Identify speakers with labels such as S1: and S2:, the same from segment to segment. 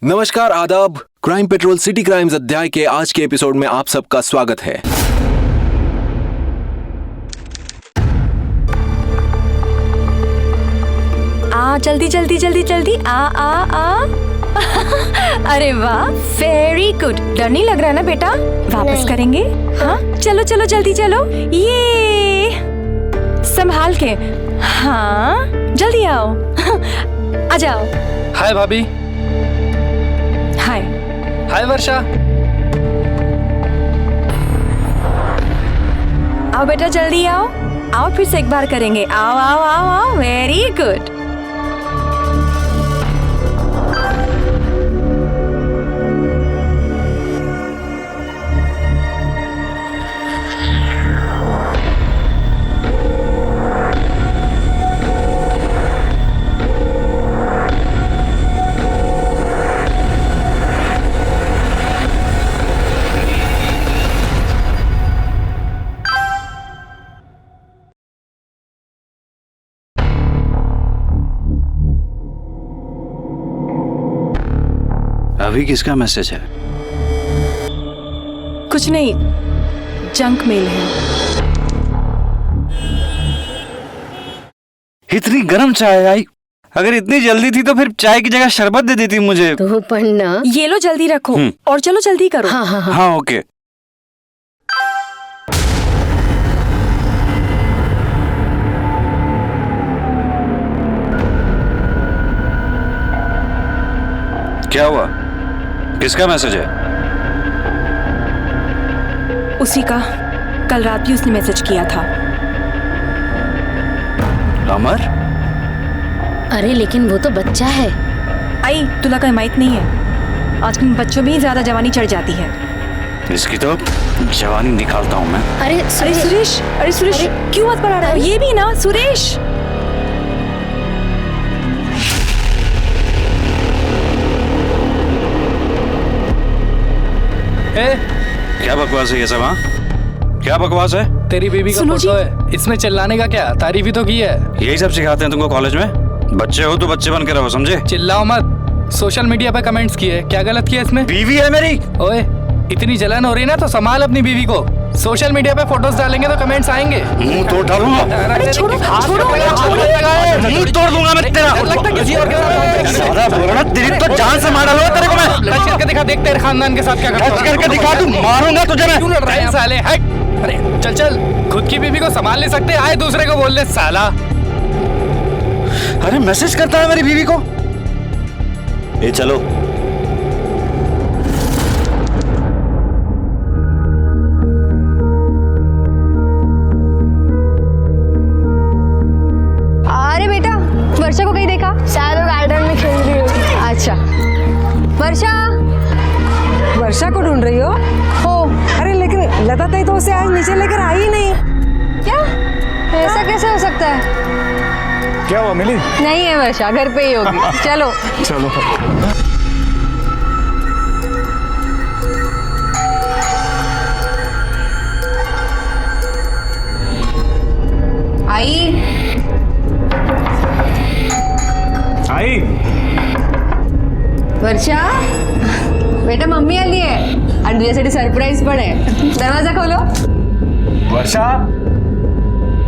S1: नमस्कार, आदाब। Crime petrol city crimes अध्याय के आज के एपिसोड में आप सबका स्वागत है।
S2: जल्दी जल्दी जल्दी जल्दी आ अरे वाह, वेरी गुड। डर नहीं लग रहा ना बेटा? वापस नहीं। करेंगे। हाँ चलो चलो जल्दी चलो, ये संभाल के। हाँ जल्दी आओ। आ जाओ।
S3: हाय भाभी।
S2: हाय।
S3: हाय वर्षा।
S2: आओ बेटा जल्दी आओ। आओ फिर से एक बार करेंगे। आओ आओ आओ आओ, वेरी गुड।
S4: अभी किसका मैसेज है?
S2: कुछ नहीं, जंक मेल है।
S4: इतनी गर्म चाय आई। अगर इतनी जल्दी थी तो फिर चाय की जगह शरबत दे देती मुझे।
S5: तो पढ़ना।
S2: ये लो जल्दी रखो और चलो जल्दी करो।
S5: हाँ हाँ हाँ,
S4: हाँ ओके। क्या हुआ? किसका मैसेज है?
S2: उसी का, कल रात भी उसने मैसेज किया था।
S4: अमर?
S5: अरे लेकिन वो तो बच्चा है।
S2: आई तुला का हिमायत नहीं है। आजकल बच्चों में ही ज्यादा जवानी चढ़ जाती है।
S4: इसकी तो जवानी निकालता हूँ मैं।
S5: अरे
S2: सुरेश, अरे सुरेश क्यों बात बढ़ा रहा है? ये भी ना सुरेश।
S4: क्या बकवास है ये सब? हाँ क्या बकवास है?
S3: तेरी बेबी का फोटो है, इसमें चिल्लाने का क्या? तारीफ ही तो की है।
S4: यही सब सिखाते हैं तुमको कॉलेज में? बच्चे हो तो बच्चे बन के रहो, समझे?
S3: चिल्लाओ मत। सोशल मीडिया पे कमेंट्स किए, क्या गलत किया इसमें?
S4: बीवी है मेरी।
S3: ओए इतनी जलन हो रही ना तो संभाल अपनी बीवी को। सोशल मीडिया पे फोटोज डालेंगे तो कमेंट्स आएंगे।
S4: मुंह तोड़ डालूंगा।
S2: अरे छोड़ो छोड़ो,
S4: मुंह तोड़ दूंगा मैं तेरा। सारा बोलना तेरी तो जान से मार डालूंगा तेरे को मैं।
S3: टच करके दिखा, देख तेरे खानदान के साथ क्या करता हूं।
S4: टच करके दिखा, तू मारूंगा तुझे मैं।
S3: क्यों लड़ रहा है साले? हट। अरे चल चल, खुद की बीवी को संभाल नहीं सकते, आए दूसरे को बोल दे साला।
S4: अरे मैसेज करता है मेरी बीवी को।
S1: ए चलो।
S6: अरे बेटा, वर्षा को कहीं देखा? शायद वो गार्डन में खेल रही होगी। अच्छा वर्षा,
S7: वर्षा को ढूंढ रही हो?
S6: हो।
S7: अरे लेकिन लता ताई तो उसे आज नीचे लेकर आई ही नहीं।
S6: क्या? ऐसा कैसे हो सकता है?
S8: क्या हुआ मिली?
S6: नहीं है वर्षा, घर पे ही होगी। चलो
S8: चलो।
S6: आई
S8: आई
S6: वर्षा, बेटा मम्मी आली आहे आणि तुझ्यासाठी सरप्राईज पण आहे। दरवाजा खोलो।
S8: वर्षा,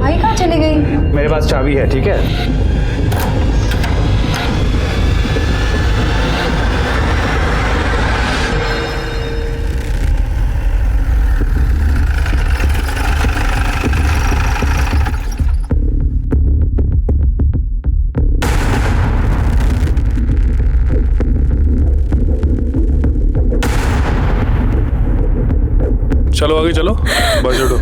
S6: आई कहाँ चली गई?
S8: मेरे पास चाबी है, ठीक है?
S9: चलो आगे चलो, बस चढ़ो।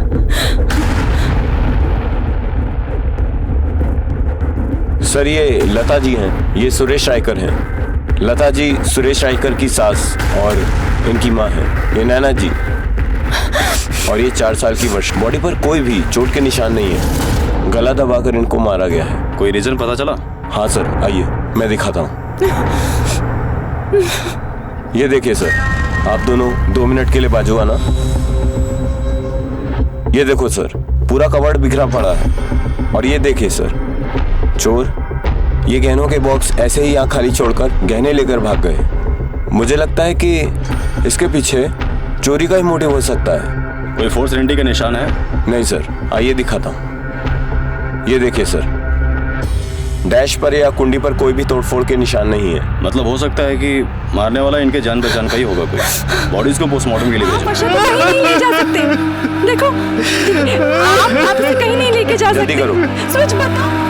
S1: सर ये लता जी हैं, ये सुरेश रायकर हैं। लता जी सुरेश रायकर की सास और इनकी माँ है। ये नैना जी और ये 4 साल की वर्षा। बॉडी पर कोई भी चोट के निशान नहीं है। गला दबाकर इनको मारा गया है।
S4: कोई रीजन पता चला?
S1: हाँ सर, आइए मैं दिखाता हूँ। ये देखिए सर, आप दोनों 2 मिनट के लिए बाजू आना। ये देखो सर, पूरा कवर्ड बिखरा पड़ा है। और ये देखिए सर, चोर ये गहनों के बॉक्स ऐसे ही यहाँ खाली छोड़कर गहने लेकर भाग गए। मुझे लगता है कि इसके पीछे चोरी का ही मोटिव हो सकता है।
S10: कोई फोर्स एंट्री का निशान है?
S1: नहीं सर, आइए दिखाता हूँ। ये देखिए सर, डैश पर या कुंडी पर कोई भी तोड़फोड़ के निशान नहीं है।
S10: मतलब हो सकता है कि मारने वाला इनके जान पहचान का ही होगा कोई। बॉडीज को पोस्टमार्टम के लिए भेजो।
S2: वर्षा को कहीं नहीं ले जा सकते। देखो, आप इसे कहीं नहीं लेके जा सकते।
S1: जल्दी करो।
S2: सच बताओ।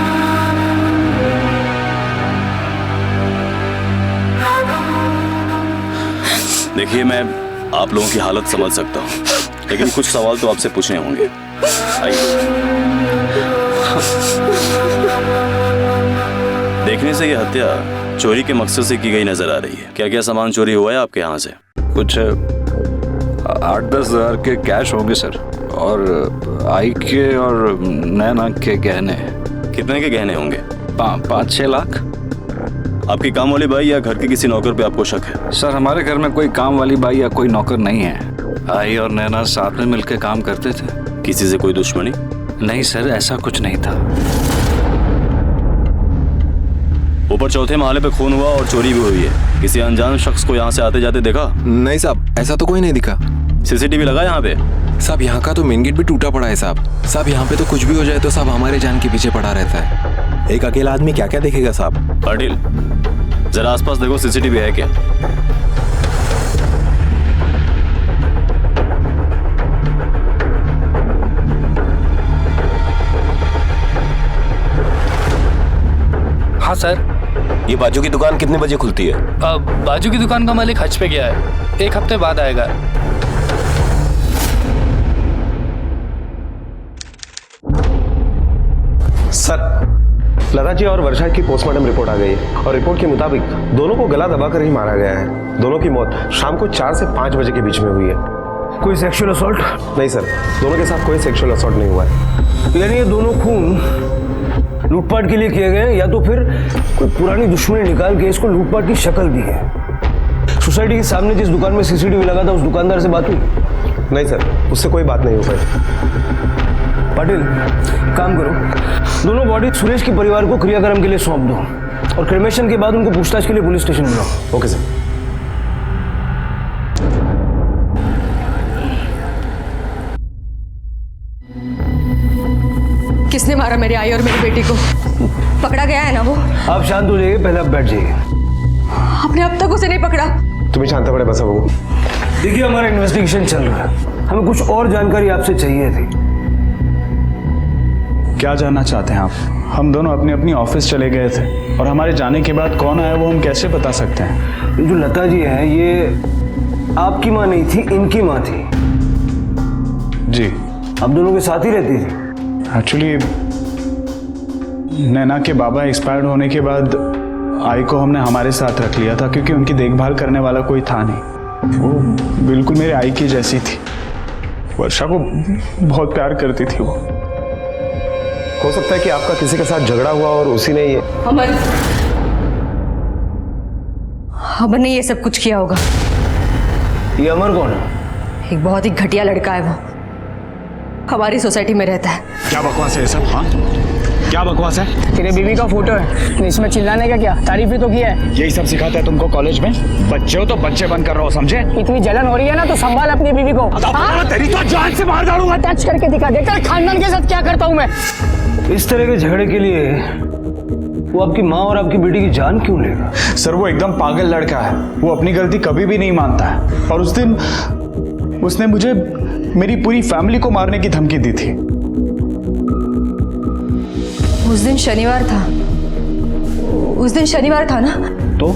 S10: देखिए, मैं आप लोगों की हालत समझ सकता हूँ, लेकिन कुछ सवाल तो आपसे पूछने होंगे। आइए। देखने से ये हत्या चोरी के मकसद से की गई नजर आ रही है। क्या क्या सामान चोरी हुआ है आपके यहाँ से?
S11: कुछ 8-10 हज़ार के कैश होंगे सर, और आई के और नैना के गहने।
S10: कितने के गहने होंगे?
S11: 5-6 लाख।
S10: आपकी काम वाली बाई या घर के किसी नौकर पे आपको शक है?
S11: सर, हमारे घर में कोई काम वाली बाई या कोई नौकर नहीं है। आई और नैना साथ में मिलकर काम करते थे।
S10: किसी से कोई दुश्मनी?
S11: नहीं सर, ऐसा कुछ नहीं था।
S10: ऊपर चौथे महले पे खून हुआ और चोरी भी हुई है। किसी अनजान शख्स को यहाँ से आते जाते देखा?
S12: नहीं साहब, ऐसा तो कोई नहीं दिखा।
S10: सीसीटीवी लगा यहाँ पे?
S12: साहब, यहाँ का तो मेन गेट भी टूटा पड़ा है साहब। साहब, यहाँ पे तो कुछ भी हो जाए तो साहब हमारे जान के पीछे पड़ा रहता है। एक अकेला आदमी क्या क्या देखेगा साहब।
S10: पाटिल, जरा आसपास देखो, सीसीटीवी है क्या?
S3: हाँ सर।
S1: ये बाजू की दुकान कितने बजे खुलती है?
S3: बाजू की दुकान का मालिक हज पे गया है, 1 हफ्ते बाद आएगा।
S8: सर, लता जी और वर्षा की पोस्टमार्टम रिपोर्ट आ गई है और रिपोर्ट के मुताबिक दोनों को गला दबाकर ही मारा गया है। दोनों की मौत शाम को 4 से 5 बजे के बीच में हुई है।
S4: कोई सेक्सुअल असॉल्ट?
S8: नहीं सर, दोनों के साथ कोई सेक्सुअल असॉल्ट नहीं हुआ है।
S4: यानी ये दोनों खून लूटपाट के लिए किए गए, या तो फिर कोई पुरानी दुश्मनी निकाल के इसको लूटपाट की शक्ल दी है। सोसाइटी के सामने जिस दुकान में सीसीटीवी लगा था, उस दुकानदार से बात हुई?
S8: नहीं सर, उससे कोई बात नहीं हो पाई।
S4: पाटिल, काम करो, दोनों बॉडी सुरेश के परिवार को क्रियाक्रम के लिए सौंप दो और क्रिमेशन के बाद उनको पूछताछ के लिए पुलिस स्टेशन बुलाओ।
S8: Okay sir.
S6: किसने मारा मेरी आई और मेरी बेटी को? पकड़ा गया है ना वो?
S4: आप शांत हो जाइए, पहले आप बैठ जाइए।
S6: आपने अब तक उसे नहीं पकड़ा?
S8: तुम्हें शांत पड़े बस बाबू।
S4: देखिए, हमारा इन्वेस्टिगेशन चल रहा है, हमें कुछ और जानकारी आपसे चाहिए थी।
S13: क्या जानना चाहते हैं आप? हम दोनों अपनी अपनी ऑफिस चले गए थे और हमारे जाने के बाद कौन आया वो हम कैसे बता सकते हैं?
S4: ये जो लता जी है, ये आपकी माँ नहीं थी, इनकी माँ थी।
S13: जी।
S4: आप दोनों के साथ ही रहती थी?
S13: एक्चुअली नैना के बाबा एक्सपायर्ड होने के बाद आई को हमने हमारे साथ रख लिया था, क्योंकि उनकी देखभाल करने वाला कोई था नहीं। वो बिल्कुल मेरे आई की जैसी थी। वर्षा को बहुत प्यार करती थी वो।
S8: हो सकता है कि आपका किसी के साथ झगड़ा हुआ और उसी ने ये
S6: अमर ने ये सब कुछ किया होगा।
S4: ये अमर कौन है?
S6: एक बहुत ही घटिया लड़का है वो, हमारी सोसाइटी में रहता है।
S13: क्या बकवास है ये सब? हाँ, क्या बकवास है?
S14: तेरे बीवी का फोटो है, इसमें चिल्लाने का क्या? तारीफ ही तो किया है।
S13: यही सब सिखाता है तुमको कॉलेज में? बच्चे हो तो बच्चे बन कर रहो, समझे?
S14: इतनी जलन हो रही है ना तो संभाल अपनी बीवी को।
S13: तेरी तो जान से मार डालूंगा।
S14: टच करके दिखा, देखा खानदान के साथ क्या करता हूँ मैं।
S4: इस तरह के झगड़े के लिए वो आपकी माँ और आपकी बेटी की जान क्यों लेगा?
S13: सर, वो एकदम पागल लड़का है, वो अपनी गलती कभी भी नहीं मानता है। और उस दिन उसने मुझे मेरी पूरी फैमिली को मारने की धमकी दी थी।
S6: उस दिन शनिवार था, उस दिन शनिवार था ना?
S13: तो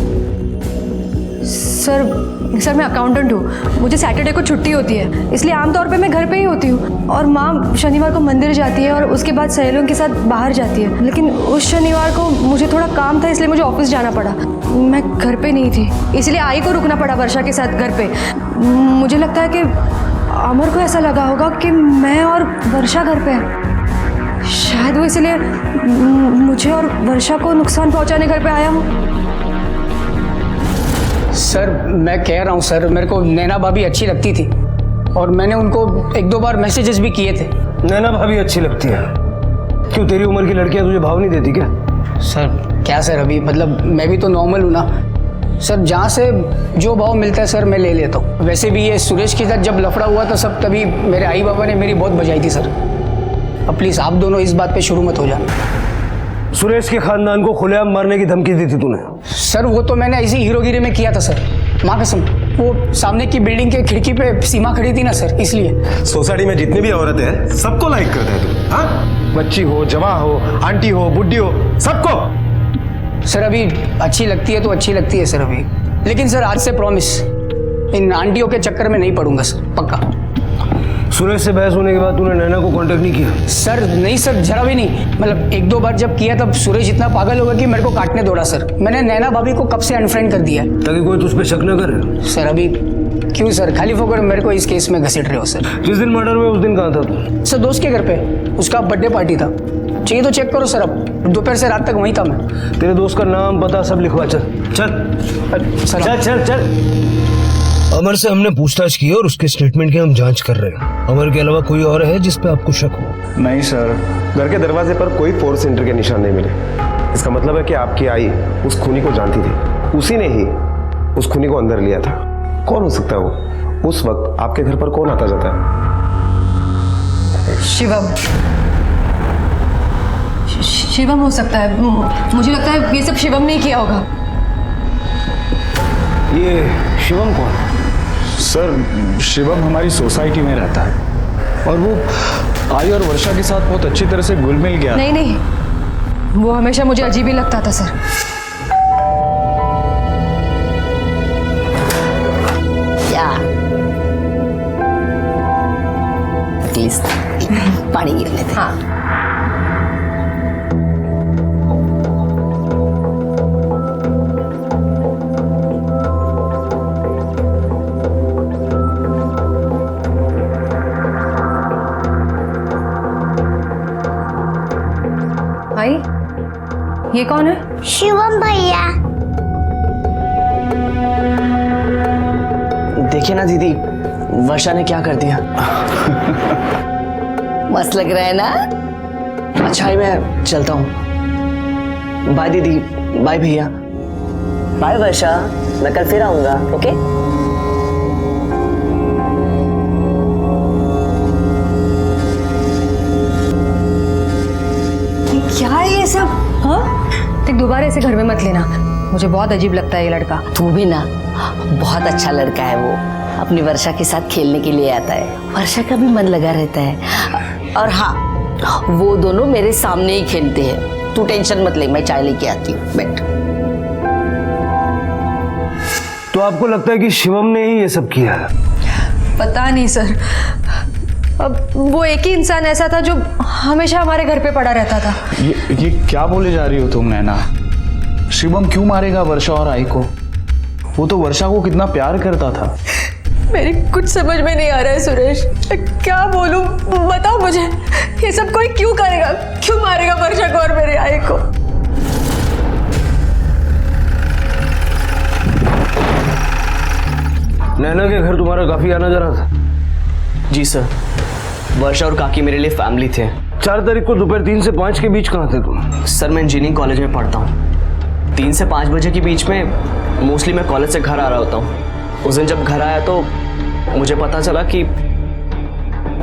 S6: सर मैं अकाउंटेंट हूँ, मुझे सैटरडे को छुट्टी होती है, इसलिए आमतौर पे मैं घर पे ही होती हूँ। और माँ शनिवार को मंदिर जाती है और उसके बाद सहेलियों के साथ बाहर जाती है। लेकिन उस शनिवार को मुझे थोड़ा काम था, इसलिए मुझे ऑफिस जाना पड़ा। मैं घर पे नहीं थी, इसलिए आई को रुकना पड़ा वर्षा के साथ घर पे। मुझे लगता है कि अमर को ऐसा लगा होगा कि मैं और वर्षा घर पे हैं, शायद वो इसलिए मुझे और वर्षा को नुकसान पहुंचाने घर पे आया हूँ।
S14: सर, मैं कह रहा हूँ सर, मेरे को नैना भाभी अच्छी लगती थी और मैंने उनको 1-2 बार मैसेजेस भी किए थे।
S4: नैना भाभी अच्छी लगती है? क्यों, तेरी उम्र की लड़कियां तुझे भाव नहीं देती क्या?
S14: सर क्या सर, अभी मतलब मैं भी तो नॉर्मल हूँ ना। सर जहाँ से जो भाव मिलता है सर मैं ले लेता हूँ। वैसे भी ये सुरेश के साथ जब लफड़ा हुआ था सब, तभी मेरे आई बाबा ने मेरी बहुत बजाई थी सर। अब प्लीज़ आप दोनों इस बात पे शुरू मत हो जाना।
S4: सुरेश के खानदान को खुलेआम मारने की धमकी दी थी तूने?
S14: सर वो तो मैंने ऐसी हीरोगिरी में किया था सर, माँ कसम। वो सामने की बिल्डिंग के खिड़की पे सीमा खड़ी थी ना सर, इसलिए।
S8: सोसाइटी में जितनी भी औरतें हैं सबको लाइक करता है तू, हाँ? बच्ची हो, जवां हो, आंटी हो, बुढ़ी हो, सबको।
S14: सर अभी अच्छी लगती है तो अच्छी लगती है सर अभी, लेकिन सर आज से प्रॉमिस इन आंटियों के चक्कर में नहीं पड़ूंगा सर, पक्का।
S4: सुरेश से बहस होने के बाद तूने नैना को कांटेक्ट नहीं किया?
S14: सर नहीं सर, जरा भी नहीं। मतलब एक दो बार जब किया तब सुरेश इतना पागल होगा कि मेरे को काटने दौड़ा सर। मैंने नैना भाभी को कब से अनफ्रेंड कर दिया है,
S4: ताकि कोई तुझ पे शक न करे।
S14: सर अभी क्यों सर, खाली फोकर मेरे को इस केस में घसीट रहे हो सर।
S4: जिस दिन मर्डर हुआ उस दिन कहाँ था तू?
S14: सर दोस्त के घर पे, उसका बर्थडे पार्टी था। चाहिए तो चेक करो सर, अब दोपहर से रात तक वहीं था मैं।
S4: तेरे दोस्त का नाम पता सब लिखवा। चल चल चल चल चल। अमर से हमने पूछताछ की और उसके स्टेटमेंट की हम जांच कर रहे हैं। अमर के अलावा कोई और है जिस पे आपको शक हो?
S13: नहीं सर।
S8: घर के दरवाजे पर कोई फोर्स एंट्री के निशान नहीं मिले। इसका मतलब है कि आपकी आई उस खूनी को जानती थी, उसी ने ही उस खूनी को अंदर लिया था। कौन हो सकता है वो? उस वक्त आपके घर पर कौन आता जाता है?
S6: शिवम। शिवम हो सकता है, मुझे लगता है ये सब शिवम ने किया होगा।
S4: ये शिवम कौन?
S13: सर शिवम हमारी सोसाइटी में रहता है और वो आई और वर्षा के साथ बहुत अच्छी तरह से घुल मिल गया।
S6: नहीं नहीं, वो हमेशा मुझे अजीब ही लगता था सर।
S5: पानी गिरने थे।
S6: हाँ। भाई ये कौन है?
S15: शिवम भैया।
S16: देखिए ना दीदी, वर्षा ने क्या कर दिया।
S5: मस्त लग रहा है ना?
S16: अच्छा है, मैं चलता हूँ। बाय दीदी, बाय भैया।
S5: बाय वर्षा, मैं कल फिर आऊंगा। ओके?
S6: क्या है ये सब? हाँ? देख दोबारा ऐसे घर में मत लेना, मुझे बहुत अजीब लगता है ये लड़का।
S5: तू भी ना, बहुत अच्छा लड़का है वो, अपनी वर्षा के साथ खेलने के लिए आता है। वर्षा का भी मन लगा रहता है। और हाँ, वो दोनों मेरे सामने ही खेलते हैं। तू टेंशन मत ले, मैं चाय लेके आती हूँ, बैठ।
S4: तो आपको लगता है कि शिवम ने ही ये सब किया है?
S6: पता नहीं सर, अब वो एक ही इंसान ऐसा था जो हमेशा हमारे घर पे पड़ा रहता था।
S13: ये क्या बोले जा रही हो तुम नैना? शिवम क्यों मारेगा वर्षा और आई को? वो तो वर्षा को कितना प्यार करता था।
S6: मेरी कुछ समझ में नहीं आ रहा है सुरेश, क्या बोलूं? बताओ मुझे, ये सब कोई क्यों करेगा? क्यों मारेगा वर्षा को और मेरे आई को?
S4: नैना के घर तुम्हारा काफी आना जाना था?
S16: जी सर, वर्षा और काकी मेरे लिए फैमिली थे।
S4: 4 तारीख को दोपहर 3 से 5 के बीच कहाँ थे तुम?
S16: सर मैं इंजीनियरिंग कॉलेज में पढ़ता हूँ। 3 से 5 बजे के बीच में मोस्टली मैं कॉलेज से घर आ रहा होता हूँ। उस दिन जब घर आया तो मुझे पता चला कि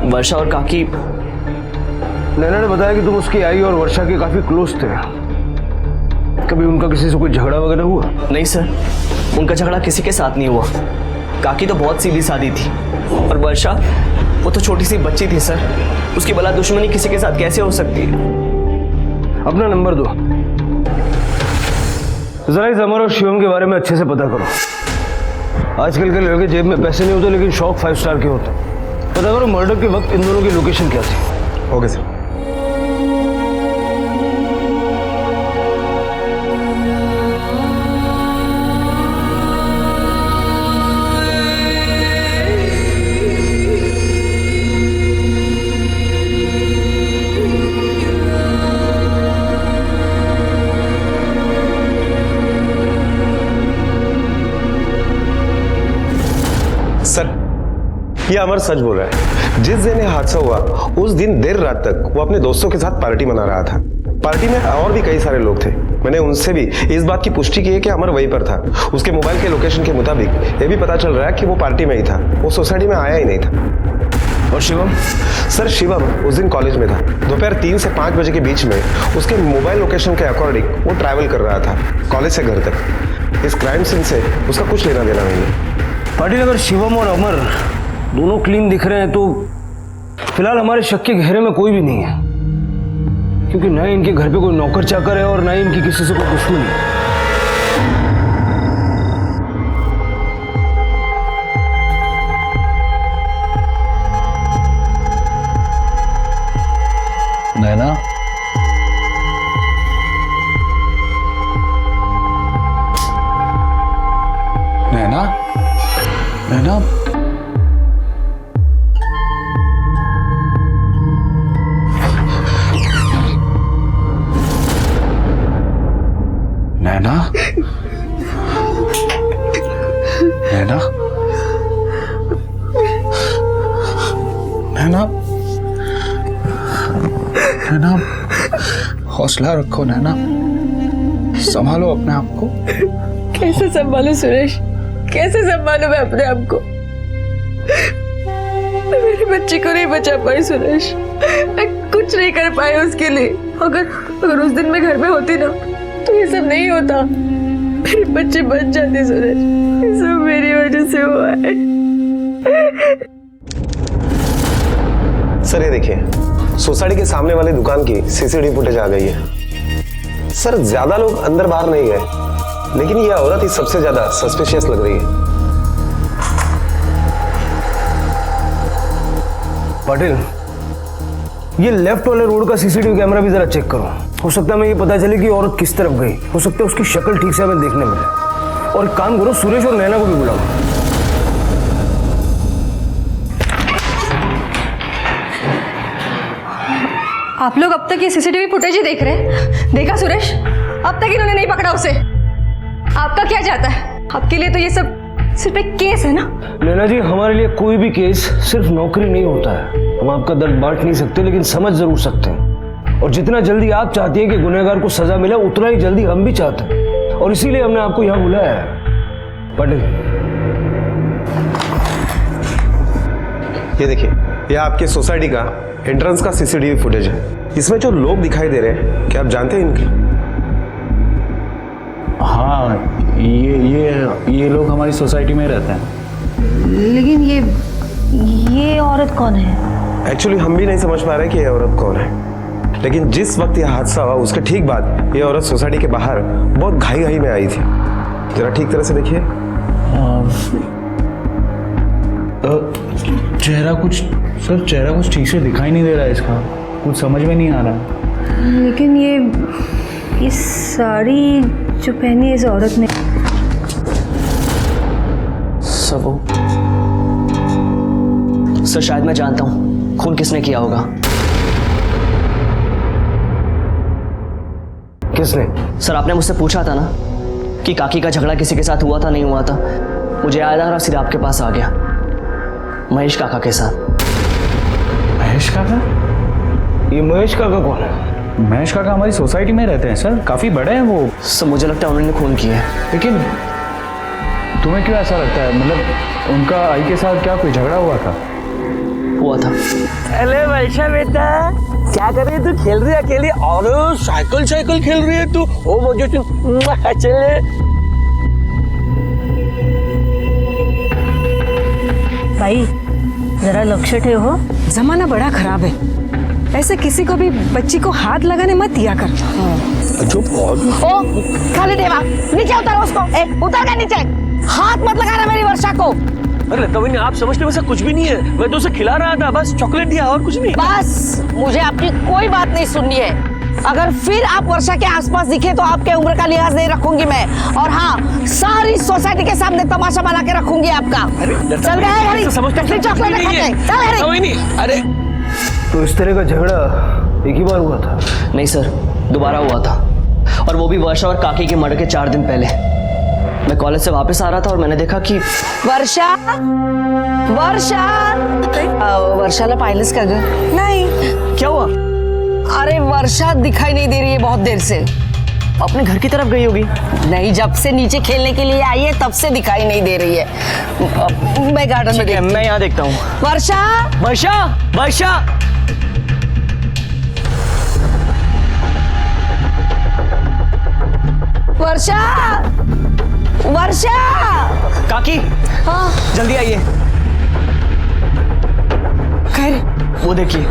S16: वर्षा और काकी।
S4: नैना ने बताया कि तुम उसकी आई और वर्षा के काफी क्लोज थे। कभी उनका किसी से कोई झगड़ा वगैरह हुआ?
S16: नहीं सर, उनका झगड़ा किसी के साथ नहीं हुआ। काकी तो बहुत सीधी सादी थी और वर्षा वो तो छोटी सी बच्ची थी सर, उसकी भला दुश्मनी किसी के साथ कैसे हो सकती है?
S4: अपना नंबर दो, जरा इस अमर और शिवम के बारे में अच्छे से पता करो। आजकल के लोगों के जेब में पैसे नहीं होते लेकिन शौक 5 स्टार के होते। पता करो मर्डर के वक्त इन दोनों की लोकेशन क्या थी।
S8: Okay sir. ये अमर सच बोल रहा है। जिस दिन ये हादसा हुआ उस दिन देर रात तक वो अपने दोस्तों के साथ पार्टी मना रहा था। पार्टी में और भी कई सारे लोग थे। मैंने उनसे भी इस बात की पुष्टि की है कि अमर वहीं पर था। उसके मोबाइल के लोकेशन के मुताबिक ये भी पता चल रहा है कि वो पार्टी में ही था, वो सोसाइटी में आया ही नहीं था।
S4: और शिवम?
S8: सर शिवम उस दिन कॉलेज में था। दोपहर 3 से 5 बजे के बीच में उसके मोबाइल लोकेशन के अकॉर्डिंग वो ट्रैवल कर रहा था कॉलेज से घर तक। इस क्राइम सीन से उसका कुछ लेना देना नहीं है।
S4: पाटिल, अगर शिवम और अमर दोनों क्लीन दिख रहे हैं तो फिलहाल हमारे शक के घेरे में कोई भी नहीं है, क्योंकि ना इनके घर पे कोई नौकर चाकर है और ना ही इनकी किसी से कोई दुश्मनी है।
S11: नैना, नैना, नैना, नैना, नैना, नैना, नैना, हौसला रखो नैना, संभालो अपने आप को।
S15: कैसे संभालू सुरेश, कैसे संभालू मैं अपने आप को? मैं मेरे बच्चे को नहीं बचा पाई सुरेश, मैं कुछ नहीं कर पाई उसके लिए। अगर उस दिन मैं घर में होती ना तो ये सब नहीं होता, मेरे बच्चे बच जाते सुरेश। ये सब मेरी वजह से हुआ है।
S8: सर ये देखिए, सोसाइटी के सामने वाली दुकान की सीसीटीवी फुटेज आ गई है। सर ज्यादा लोग अंदर बाहर नहीं गए, लेकिन ये औरत ही सबसे ज्यादा सस्पिशियस लग रही है।
S4: पाटिल, ये लेफ्ट वाले रोड का सीसीटीवी कैमरा भी जरा चेक करो। हो सकता है मैं ये पता चले कि औरत किस तरफ गई। हो सकता है उसकी शक्ल ठीक से हमें देखने मिले। और एक काम करो, सुरेश और नैना को भी बुलाओ।
S6: आप लोग अब तक ये सीसीटीवी फुटेज ही देख रहे हैं? देखा सुरेश, अब तक इन्होंने नहीं पकड़ा उसे। आपका क्या चाहता है? आपके लिए तो ये सब सिर्फ एक केस है ना?
S4: नैना जी, हमारे लिए कोई भी केस सिर्फ नौकरी नहीं होता है। हम आपका दर्द बांट नहीं सकते, लेकिन समझ जरूर सकते हैं। और जितना जल्दी आप चाहती हैं कि गुनहगार को सजा मिले, उतना ही जल्दी हम भी चाहते हैं। और इसीलिए हमने आपको यहाँ बुलाया है। पाटिल,
S8: ये देखिए, ये आपके सोसाइटी का एंट्रेंस का सीसीटीवी फुटेज है। इसमें जो लोग दिखाई दे रहे हैं, क्या आप जानते हैं इनके?
S13: हाँ, ये लोग हमारी सोसाइटी में रहते हैं।
S6: लेकिन ये औरत कौन है?
S8: एक्चुअली हम भी नहीं समझ पा रहे कि ये औरत कौन है, लेकिन जिस वक्त यह हादसा हुआ उसके ठीक बाद ये औरत सोसाइटी के बाहर बहुत घाई में आई थी। जरा ठीक तरह से देखिए।
S13: चेहरा कुछ ठीक से दिखाई नहीं दे रहा है इसका, कुछ समझ में नहीं आ रहा।
S6: लेकिन ये साड़ी जो पहनी है इस औरत ने,
S16: सर शायद मैं जानता हूँ खून किसने किया होगा।
S4: किसने?
S16: सर आपने मुझसे पूछा था ना कि काकी का झगड़ा किसी के साथ हुआ था नहीं हुआ था। मुझे याद आ रहा, सीधा आपके पास आ गया, महेश काका के साथ।
S13: महेश काका?
S4: ये महेश काका कौन है?
S13: महेश काका हमारी सोसाइटी में रहते हैं सर, काफी बड़े हैं वो।
S16: सर मुझे लगता है उन्होंने खून किया है।
S13: लेकिन तुम्हें क्यों ऐसा लगता है? मतलब उनका आई के साथ क्या कोई झगड़ा हुआ था?
S16: हुआ था।
S17: अरे वर्षा बेटा, क्या कर रही है तू? खेल रही है अकेली? और साइकिल खेल रही है तू? ओ वो जो चले।
S7: भाई जरा लक्ष्य ठेवो, जमाना बड़ा खराब है। ऐसे किसी को भी बच्ची को हाथ लगाने मत दिया कर।
S17: जो
S5: ओ खाली देवा, नीचे उतारो उसको। उतर के नीचे, हाथ मत लगाना मेरी वर्षा को।
S17: अरे लता बहनी, आप समझते वैसा कुछ भी नहीं है। मैं तो उसे खिला रहा था, बस चॉकलेट दिया और कुछ नहीं।
S5: बस मुझे आपकी कोई बात नहीं सुननी है। अगर फिर आप वर्षा के आसपास दिखे तो आपके उम्र का लिहाज नहीं रखूंगी मैं। और हाँ, सारी सोसाइटी के सामने तमाशा बना के रखूंगी आपका। चल गए
S17: चॉकलेट। अरे
S4: तो इस तरह का झगड़ा एक ही बार हुआ था?
S16: नहीं सर, दोबारा हुआ था, और वो भी वर्षा और काकी के मर्डर के 4 दिन पहले। मैं कॉलेज से वापस आ रहा था और मैंने देखा कि
S5: वर्षा वर्षाला पाहिलंच का ग?
S7: नहीं।
S16: क्या हुआ?
S5: अरे वर्षा दिखाई नहीं दे रही है बहुत देर से।
S16: अपने घर की तरफ गई होगी।
S5: नहीं, जब से नीचे खेलने के लिए आई है तब से दिखाई नहीं दे रही है। मैं गार्डन में देखती हूँ।
S16: मैं यहाँ देखता हूँ।
S5: वर्षा,
S16: वर्षा, वर्षा।
S5: वर्षा, वर्षा।
S16: काकी,
S5: हाँ
S16: जल्दी आइए।
S5: खैर,
S16: वो देखिए,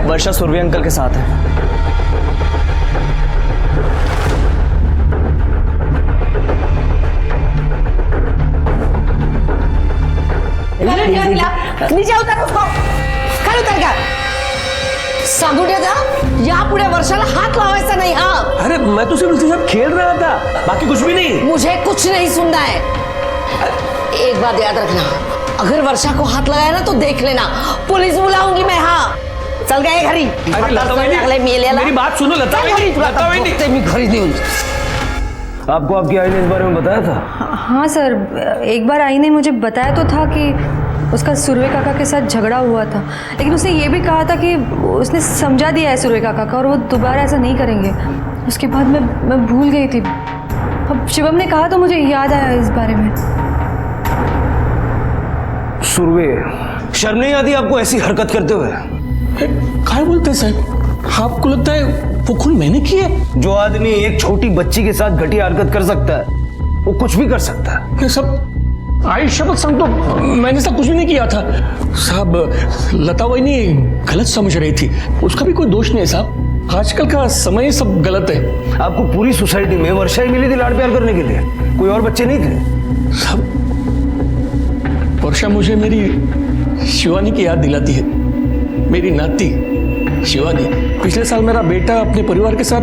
S16: वर्षा सुरभि अंकल के साथ है।
S5: नीचे उतर उसको, खाली उतर गया। सांगुड़िया था, यहाँ पूरे वर्षाला हाथ लावायचा नहीं। हाँ,
S17: अरे मैं तो सिर्फ उसके साथ खेल रहा था, बाकी कुछ भी नहीं।
S5: मुझे कुछ नहीं सुनना है। एक बात याद रखना, अगर वर्षा को हाथ लगाया ना तो देख लेना, पुलिस बुलाऊंगी मैं। हाँ, चल गए घरी।
S17: मेरी बात सुनो लता
S5: घरी नहीं।
S4: आपको आपकी आई ने इस बारे में बताया था?
S6: हाँ सर, एक बार आई ने मुझे बताया तो था कि उसका सुरवे काका के साथ झगड़ा हुआ था, लेकिन उसने ये भी कहा था कि उसने समझा दिया है सुरवे काका का और वो दोबारा ऐसा नहीं करेंगे। उसके बाद मैं भूल गई थी। अब शिवम ने कहा तो मुझे याद आया इस बारे में।
S4: सुरवे, शर्म नहीं आती आपको ऐसी हरकत करते हुए?
S17: क्या बोलते हैं साहब? आपको लगता है वो खून मैंने की है?
S4: जो आदमी एक छोटी बच्ची के साथ घटिया हरकत कर सकता है वो कुछ भी कर सकता है।
S17: सब आई शपथ संग तो मैंने सब कुछ भी नहीं किया था साहब। लता वही गलत समझ रही थी, उसका भी कोई दोष नहीं है साहब। आजकल का समय सब गलत है।
S4: आपको पूरी सोसाइटी में वर्षा ही मिली थी लाड़ प्यार करने के लिए, कोई और बच्चे नहीं थे?
S17: सब वर्षा मुझे मेरी शिवानी की याद दिलाती है, मेरी नाती शिवानी। पिछले साल मेरा बेटा अपने परिवार के साथ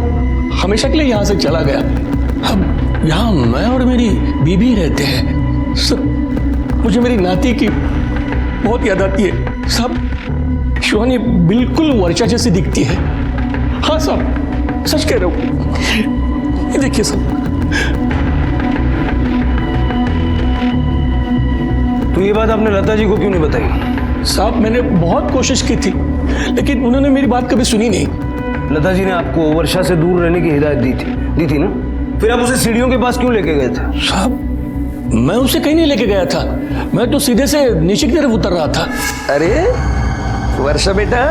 S17: हमेशा के लिए यहाँ से चला गया। अब यहाँ मैं और मेरी बीबी रहते हैं। सर, मुझे मेरी नाती की बहुत याद आती है साहब। शिवानी बिल्कुल वर्षा जैसी दिखती है। हाँ साहब, सच कह रहा हूँ। ये देखिए साहब।
S4: तो ये बात आपने लता जी को क्यों नहीं बताई?
S17: साहब, मैंने बहुत कोशिश की थी, लेकिन उन्होंने मेरी बात कभी सुनी नहीं।
S4: लता जी ने आपको वर्षा से दूर रहने की हिदायत दी थी ना? फिर आप उसे सीढ़ियों के पास क्यों लेके गए थे?
S17: साहब, मैं उसे कहीं नहीं लेके गया था, मैं तो सीधे से नीचे की तरफ उतर रहा था। अरे वर्षा बेटा,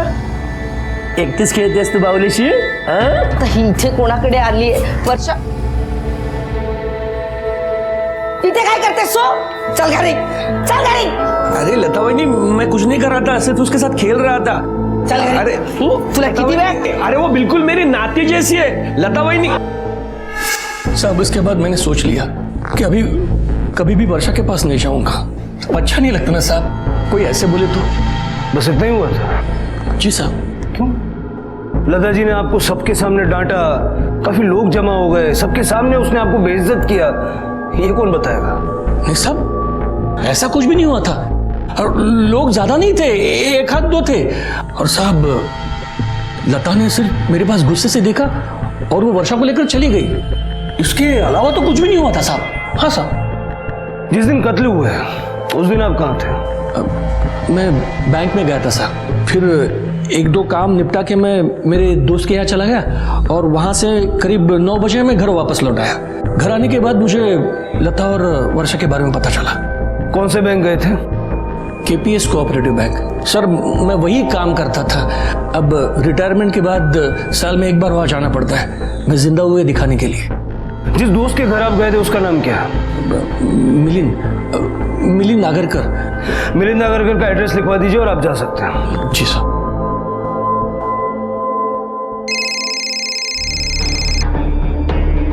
S17: एकटीच खेळतेस तू बाहुलीशी?
S5: इथे कोणाकडे आली वर्षा? इथे काय करते सो? चल घरी, चल घरी।
S17: अरे लता वहिनी, मैं कुछ नहीं कर रहा था, सिर्फ उसके साथ खेल रहा था।
S5: चल घरी।
S17: अरे
S5: तुला किती वेळ?
S17: अरे वो बिल्कुल मेरी नाती जैसी है लता वहिनी। साहब, इसके बाद मैंने सोच लिया कि अभी कभी भी वर्षा के पास नहीं जाऊंगा। अच्छा नहीं लगता ना साहब, कोई ऐसे बोले तो।
S4: बस इतना ही हुआ था?
S17: जी साहब।
S4: क्यों? लता जी ने आपको सबके सामने डांटा, काफी लोग जमा हो गए, सबके सामने उसने आपको बेइज्जत किया, ये कौन बताएगा?
S17: नहीं साहब, ऐसा कुछ भी नहीं हुआ था, और लोग ज्यादा नहीं थे, एक हाथ दो थे। और साहब, लता ने सिर्फ मेरे पास गुस्से से देखा और वो वर्षा को लेकर चली गई। इसके अलावा तो कुछ भी नहीं हुआ था साहब। हाँ साहब।
S4: जिस दिन कत्ल हुआ है उस दिन आप कहाँ थे?
S17: मैं बैंक में गया था साहब, फिर एक दो काम निपटा के मैं मेरे दोस्त के यहाँ चला गया और वहाँ से करीब 9 बजे मैं घर वापस लौट आया। घर आने के बाद मुझे लता और वर्षा के बारे में पता चला।
S4: कौन से बैंक गए थे?
S17: KPS cooperative bank. सर, मैं वही काम करता था। अब रिटायरमेंट के बाद साल में एक बार वहाँ जाना पड़ता है, मैं जिंदा हुए दिखाने के लिए।
S4: जिस दोस्त के घर आप गए थे उसका नाम क्या?
S17: मिलिंद नागरकर।
S4: मिलिंद नागरकर का एड्रेस लिखवा दीजिए और आप जा सकते हैं।
S17: जी साहब।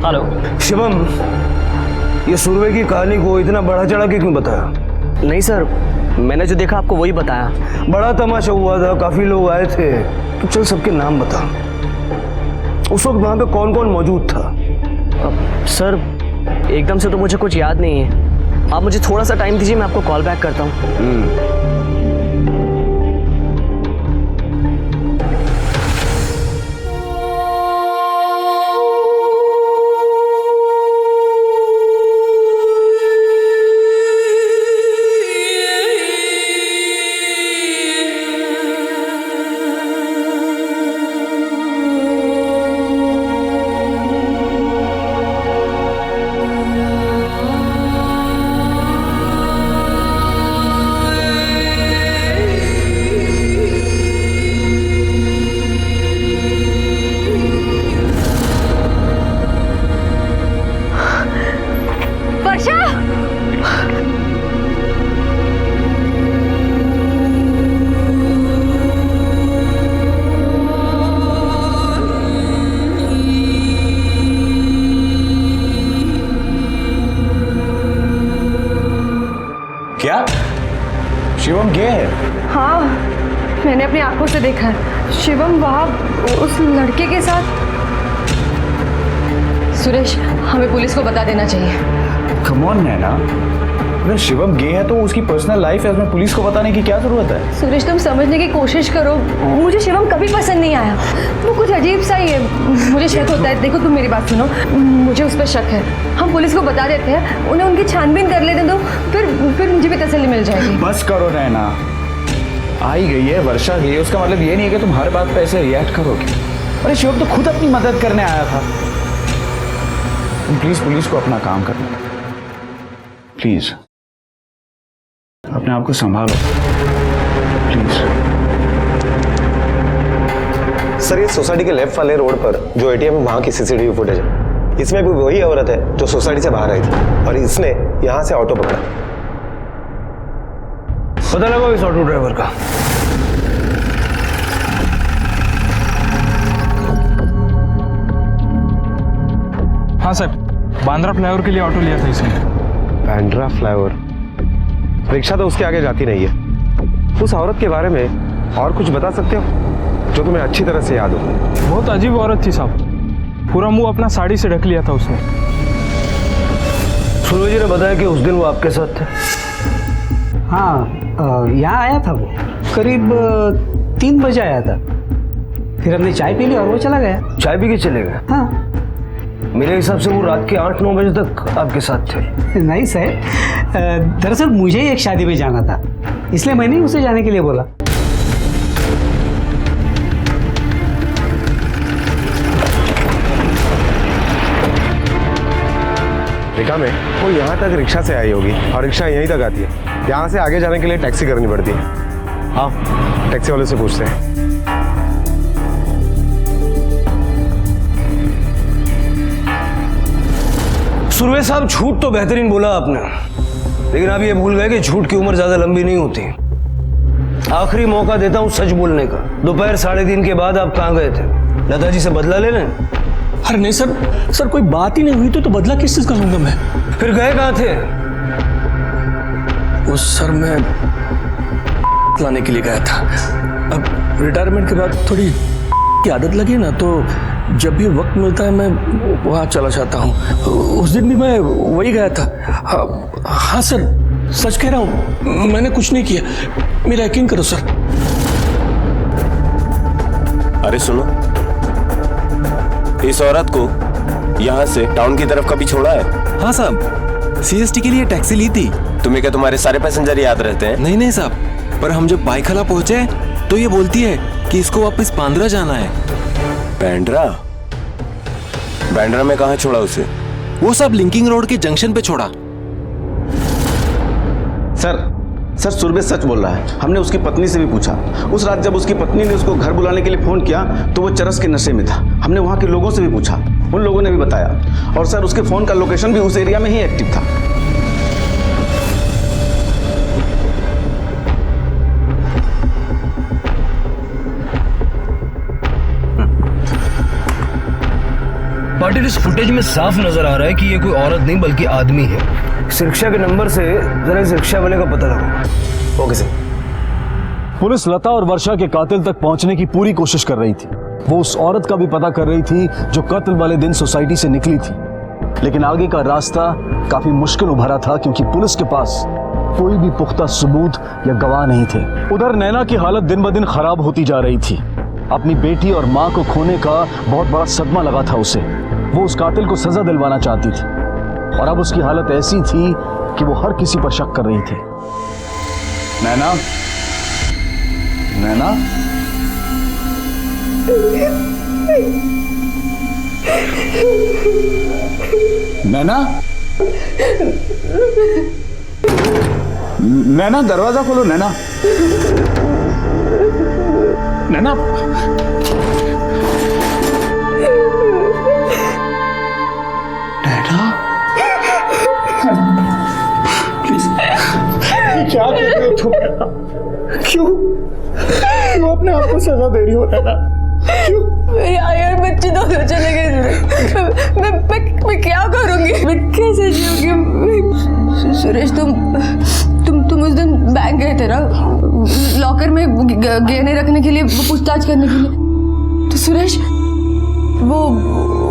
S16: हेलो
S4: शिवम, ये सुरवे की कहानी को इतना बढ़ा चढ़ा के क्यों बताया?
S16: नहीं सर, मैंने जो देखा आपको वही बताया।
S4: बड़ा तमाशा हुआ था, काफी लोग आए थे, तो चल सबके नाम बता। उस वक्त वहां पे कौन कौन मौजूद था?
S16: सर, एकदम से तो मुझे कुछ याद नहीं है, आप मुझे थोड़ा सा टाइम दीजिए, मैं आपको कॉल बैक करता हूँ।
S13: शिवम गे है?
S6: हाँ, मैंने अपनी आंखों से देखा है। शिवम वहाँ उस लड़के के साथ। सुरेश, हमें पुलिस को बता देना चाहिए।
S13: कम ऑन नैना, अगर शिवम गे है तो उसकी पर्सनल लाइफ है, उसमें पुलिस को बताने की क्या जरूरत है?
S6: सुरेश, तुम समझने की कोशिश करो। मुझे शिवम कभी पसंद नहीं आया। वो कुछ अजीब सा ही है। मुझे शक होता है। देखो, तुम मेरी बात सुनो, मुझे उस पर शक है। हम पुलिस को बता देते हैं, उन्हें उनकी छानबीन कर लेते तो फिर मुझे भी तसल्ली मिल जाएगी।
S13: बस करो नैना, आई गई है, वर्षा गई है, उसका मतलब ये नहीं है कि तुम हर बात पे ऐसे रिएक्ट करोगे। अरे शिवम तो खुद अपनी मदद करने आया था। तुम प्लीज पुलिस को अपना काम करने दो, प्लीज अपने आप को संभालो, प्लीज।
S8: सर, ये सोसाइटी के लेफ्ट वाले रोड पर जो एटीएम है वहां की सीसीटीवी फुटेज है। इसमें भी वही औरत है जो सोसाइटी से बाहर आई थी और इसने यहां से ऑटो पकड़ा।
S4: पता लगा इस ऑटो ड्राइवर का?
S13: हाँ सर, बांद्रा फ्लाईओवर के लिए ऑटो लिया था इसने।
S8: बांद्रा फ्लाईओवर? रिक्शा तो उसके आगे जाती नहीं है। उस औरत के बारे में और कुछ बता सकते हो जो तुम्हें अच्छी तरह से याद हो?
S13: बहुत अजीब औरत थी साहब, पूरा मुंह अपना साड़ी से ढक लिया था उसने।
S4: सूरज जी ने बताया कि उस दिन वो आपके साथ थे।
S14: हाँ, यहाँ आया था वो, करीब 3 बजे आया था। फिर हमने चाय पी ली और वो चला गया।
S4: चाय पी के चले गए?
S14: हाँ।
S4: मेरे हिसाब से वो रात के 8-9 बजे तक आपके साथ थे।
S14: नहीं सर, दरअसल मुझे ही एक शादी में जाना था, इसलिए मैंने उसे जाने के लिए बोला।
S8: रिका में वो यहाँ तक रिक्शा से आई होगी और रिक्शा यहीं तक आती है। यहाँ से आगे जाने के लिए टैक्सी करनी पड़ती है। हाँ, टैक्सी वाले से पूछते हैं।
S4: सुरवे साहब, झूठ तो बेहतरीन बोला आपने, लेकिन आप ये भूल गए कि झूठ की उम्र ज्यादा लंबी नहीं होती। आखिरी मौका देता हूँ सच बोलने का। दोपहर 3:30 के बाद आप कहाँ गए थे? लता जी से बदला लेने?
S17: अरे नहीं सर, कोई बात ही नहीं हुई तो बदला किस चीज का लूंगा मैं?
S4: फिर गए कहाँ थे?
S17: उस सर मैं लाने के लिए गया था। अब रिटायरमेंट के बाद थोड़ी की आदत लगी ना, तो जब भी वक्त मिलता है मैं वहाँ चला जाता हूँ। उस दिन भी मैं वही गया था। हाँ सर, सच कह रहा हूँ, मैंने कुछ नहीं किया, मेरा यकीन करो सर।
S1: अरे सुनो, इस औरत को यहाँ से टाउन की तरफ कभी छोड़ा है?
S12: हाँ साहब, सीएसटी के लिए टैक्सी ली थी।
S1: तुम्हें क्या तुम्हारे सारे पैसेंजर याद रहते हैं?
S12: नहीं साहब, पर हम जब बाइखला पहुंचे तो ये बोलती है कि इसको वापस बांद्रा जाना है।
S1: बांद्रा में कहाँ छोड़ा उसे?
S12: वो सब लिंकिंग रोड के जंक्शन पे छोड़ा।
S18: सर सुरभि सच बोल रहा है। हमने उसकी पत्नी से भी पूछा। उस रात जब उसकी पत्नी ने उसको घर बुलाने के लिए फोन किया तो वो चरस के नशे में था। हमने वहाँ के लोगों से भी पूछा, उन लोगों ने भी बताया। और सर, उसके फोन का लोकेशन भी उस एरिया में ही एक्टिव था।
S4: पाटिल, इस फुटेज में साफ नजर आ रहा है कि ये कोई औरत नहीं बल्कि आदमी है। इस रिक्शा के नंबर से जरा इस रिक्शा वाले का पता लगाओ। Okay sir.
S19: पुलिस लता और वर्षा के कातिल तक पहुंचने की पूरी कोशिश कर रही थी। वो उस औरत का भी पता कर रही थी जो कत्ल वाले दिन सोसाइटी से निकली थी, लेकिन आगे का रास्ता काफी मुश्किल उभरा था क्योंकि पुलिस के पास कोई भी पुख्ता सबूत या गवाह नहीं थे। उधर नैना की हालत दिन ब दिन खराब होती जा रही थी। अपनी बेटी और माँ को खोने का बहुत बड़ा सदमा लगा था उसे। वो उस कातिल को सजा दिलवाना चाहती थी और अब उसकी हालत ऐसी थी कि वो हर किसी पर शक कर रही थी।
S13: नैना, नैना, नैना, नैना, दरवाजा खोलो नैना। नैना, नैना, प्लीज, क्या कहते हो तुम? क्यों अपने आप को सजा दे रही हो नैना? क्यों?
S15: मेरे आए बच्चे दोनों चले गए। मैं क्या करूंगी? मैं कैसे जीऊंगी? सुरेश, तुम
S6: उस दिन बैंक गए थे ना, लॉकर में गहने रखने के लिए, पूछताछ करने के लिए। तो सुरेश, वो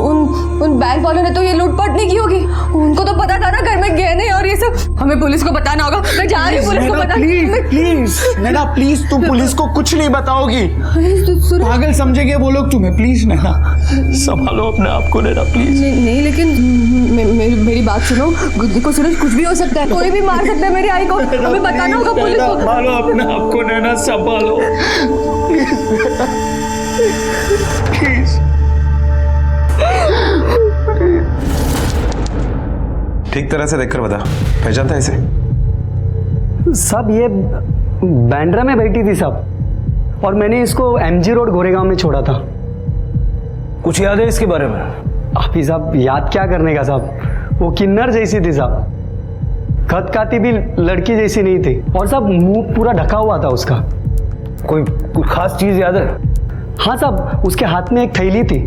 S6: उन बैंक वालों ने तो ये लूटपाट नहीं की होगी। उनको तो पता था ना घर में गहने और ये सब। हमें पुलिस को बताना होगा। मैं जा रही हूँ पुलिस को बताने।
S13: प्लीज नैना, प्लीज तुम पुलिस को कुछ नहीं बताओगी। पागल समझेंगे वो लोग तुम्हें। प्लीज नैना, संभालो अपने आप को नैना, प्लीज।
S6: नहीं लेकिन मेरी बात सुनो। देखो सुरेश, कुछ भी हो सकता है, कोई भी मार सकता है मेरी आई को। हमें बताना होगा पुलिस को।
S13: संभालो अपने आप को नैना, संभालो प्लीज।
S8: ठीक तरह से देखकर बता, पहचानता है इसे?
S14: साहब ये बैंड्रा में बैठी थी साहब, और मैंने इसको MG रोड गोरेगांव में छोड़ा था।
S4: कुछ याद है इसके बारे में?
S14: आप ही साहब याद क्या करने का साहब, वो किन्नर जैसी थी साहब, खत खाती भी लड़की जैसी नहीं थी, और साहब मुंह पूरा ढका हुआ था उसका।
S4: कोई खास चीज याद है?
S14: हाँ साहब, उसके हाथ में एक थैली थी।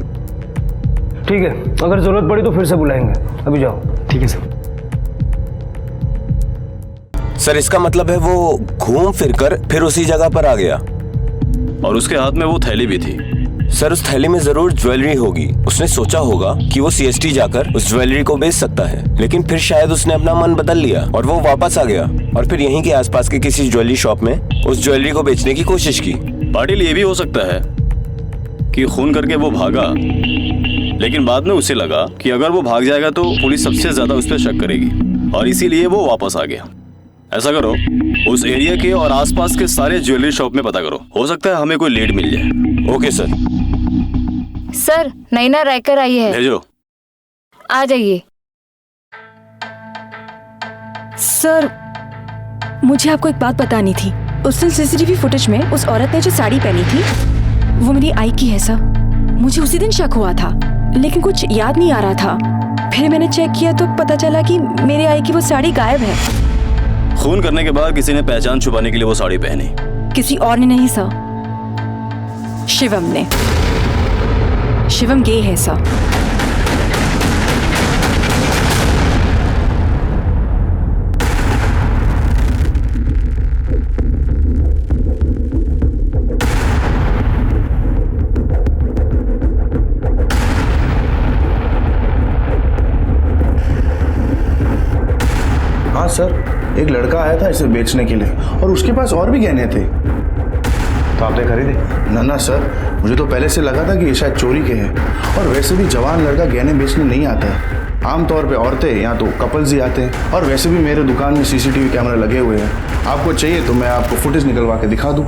S4: ठीक है, अगर जरूरत पड़ी तो फिर से बुलाएंगे। अभी जाओ।
S14: ठीक है सर।
S1: सर इसका मतलब है वो घूम फिर कर फिर उसी जगह पर आ गया,
S10: और उसके हाथ में वो थैली भी थी।
S1: सर उस थैली में जरूर ज्वेलरी होगी। उसने सोचा होगा कि वो CST जाकर उस ज्वेलरी को बेच सकता है, लेकिन फिर शायद उसने अपना मन बदल लिया और वो वापस आ गया और फिर यहीं के आसपास के किसी ज्वेलरी शॉप में उस ज्वेलरी को बेचने की कोशिश की।
S10: पाटिल, ये भी हो सकता है कि खून करके वो भागा, लेकिन बाद में उसे लगा कि अगर वो भाग जाएगा तो पुलिस सबसे ज्यादा उस पर शक करेगी, और इसीलिए वो वापस आ गया। ऐसा करो, उस एरिया के और आसपास के सारे ज्वेलरी शॉप में पता करो, हो सकता है हमें कोई लीड मिल जाए।
S1: Okay sir.
S20: सर नैना रायकर आई है।
S10: भेजो।
S20: आ जाइए।
S2: सर मुझे आपको एक बात बतानी थी। उस दिन CCTV फुटेज में उस औरत ने जो साड़ी पहनी थी वो मेरी आई की है सर। मुझे उसी दिन शक हुआ था, लेकिन कुछ याद नहीं आ रहा था। फिर मैंने चेक किया तो पता चला कि मेरे आई की वो साड़ी गायब है।
S10: खून करने के बाद किसी ने पहचान छुपाने के लिए वो साड़ी पहनी।
S2: किसी और ने नहीं सर, शिवम ने। शिवम गे है सर।
S13: हाँ सर, एक लड़का आया था इसे बेचने के लिए, और उसके पास और भी गहने थे।
S8: तो आपने खरीदे?
S13: ना सर, मुझे तो पहले से लगा था कि ये शायद चोरी के हैं, और वैसे भी जवान लड़का गहने बेचने नहीं आता है। आमतौर पे औरतें या तो कपल्स ही आते हैं, और वैसे भी मेरे दुकान में CCTV कैमरे लगे हुए हैं। आपको चाहिए तो मैं आपको फुटेज निकलवा के दिखा दूँ।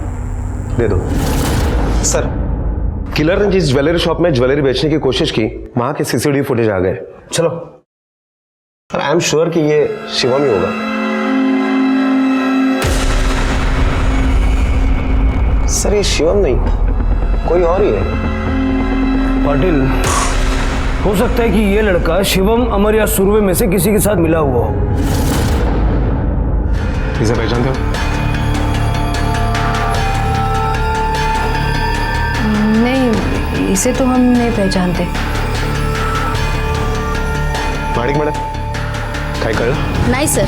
S8: दे दो। सर, किलर ने जिस ज्वेलरी शॉप में ज्वेलरी बेचने की कोशिश की, वहां के CCTV फुटेज आ गए। चलो सर, आई एम श्योर कि ये शिवम ही होगा। सर ये शिवम नहीं, कोई और ही है।
S4: पाटिल, हो सकता है कि ये लड़का शिवम, अमर या सुरवे में से किसी के साथ मिला हुआ हो।
S8: इसे पहचानते हो?
S6: नहीं, इसे तो हम नहीं पहचानते।
S8: माणिक मैडम, काय कळलं?
S20: नहीं सर।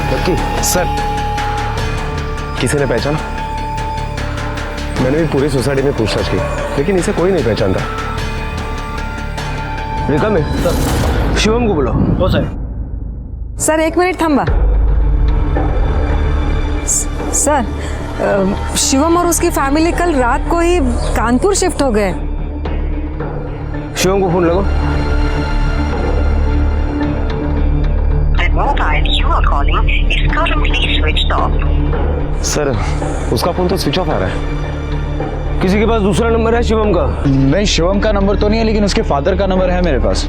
S8: नक्की? सर, किसी ने पहचाना? मैंने भी पूरी सोसाइटी में पूछताछ की, लेकिन इसे कोई नहीं पहचानता।
S4: रेखा में सर, शिवम को बुलाओ। हो
S7: सर 1 मिनिट थांबा। सर, शिवम और उसकी फैमिली कल रात को ही कानपुर शिफ्ट हो गए।
S4: शिवम को फोन लगाओ।
S8: सर, उसका फोन तो स्विच ऑफ आ रहा है।
S4: किसी के पास दूसरा नंबर है शिवम का?
S13: नहीं, शिवम का नंबर तो नहीं है, लेकिन उसके फादर का नंबर है मेरे पास।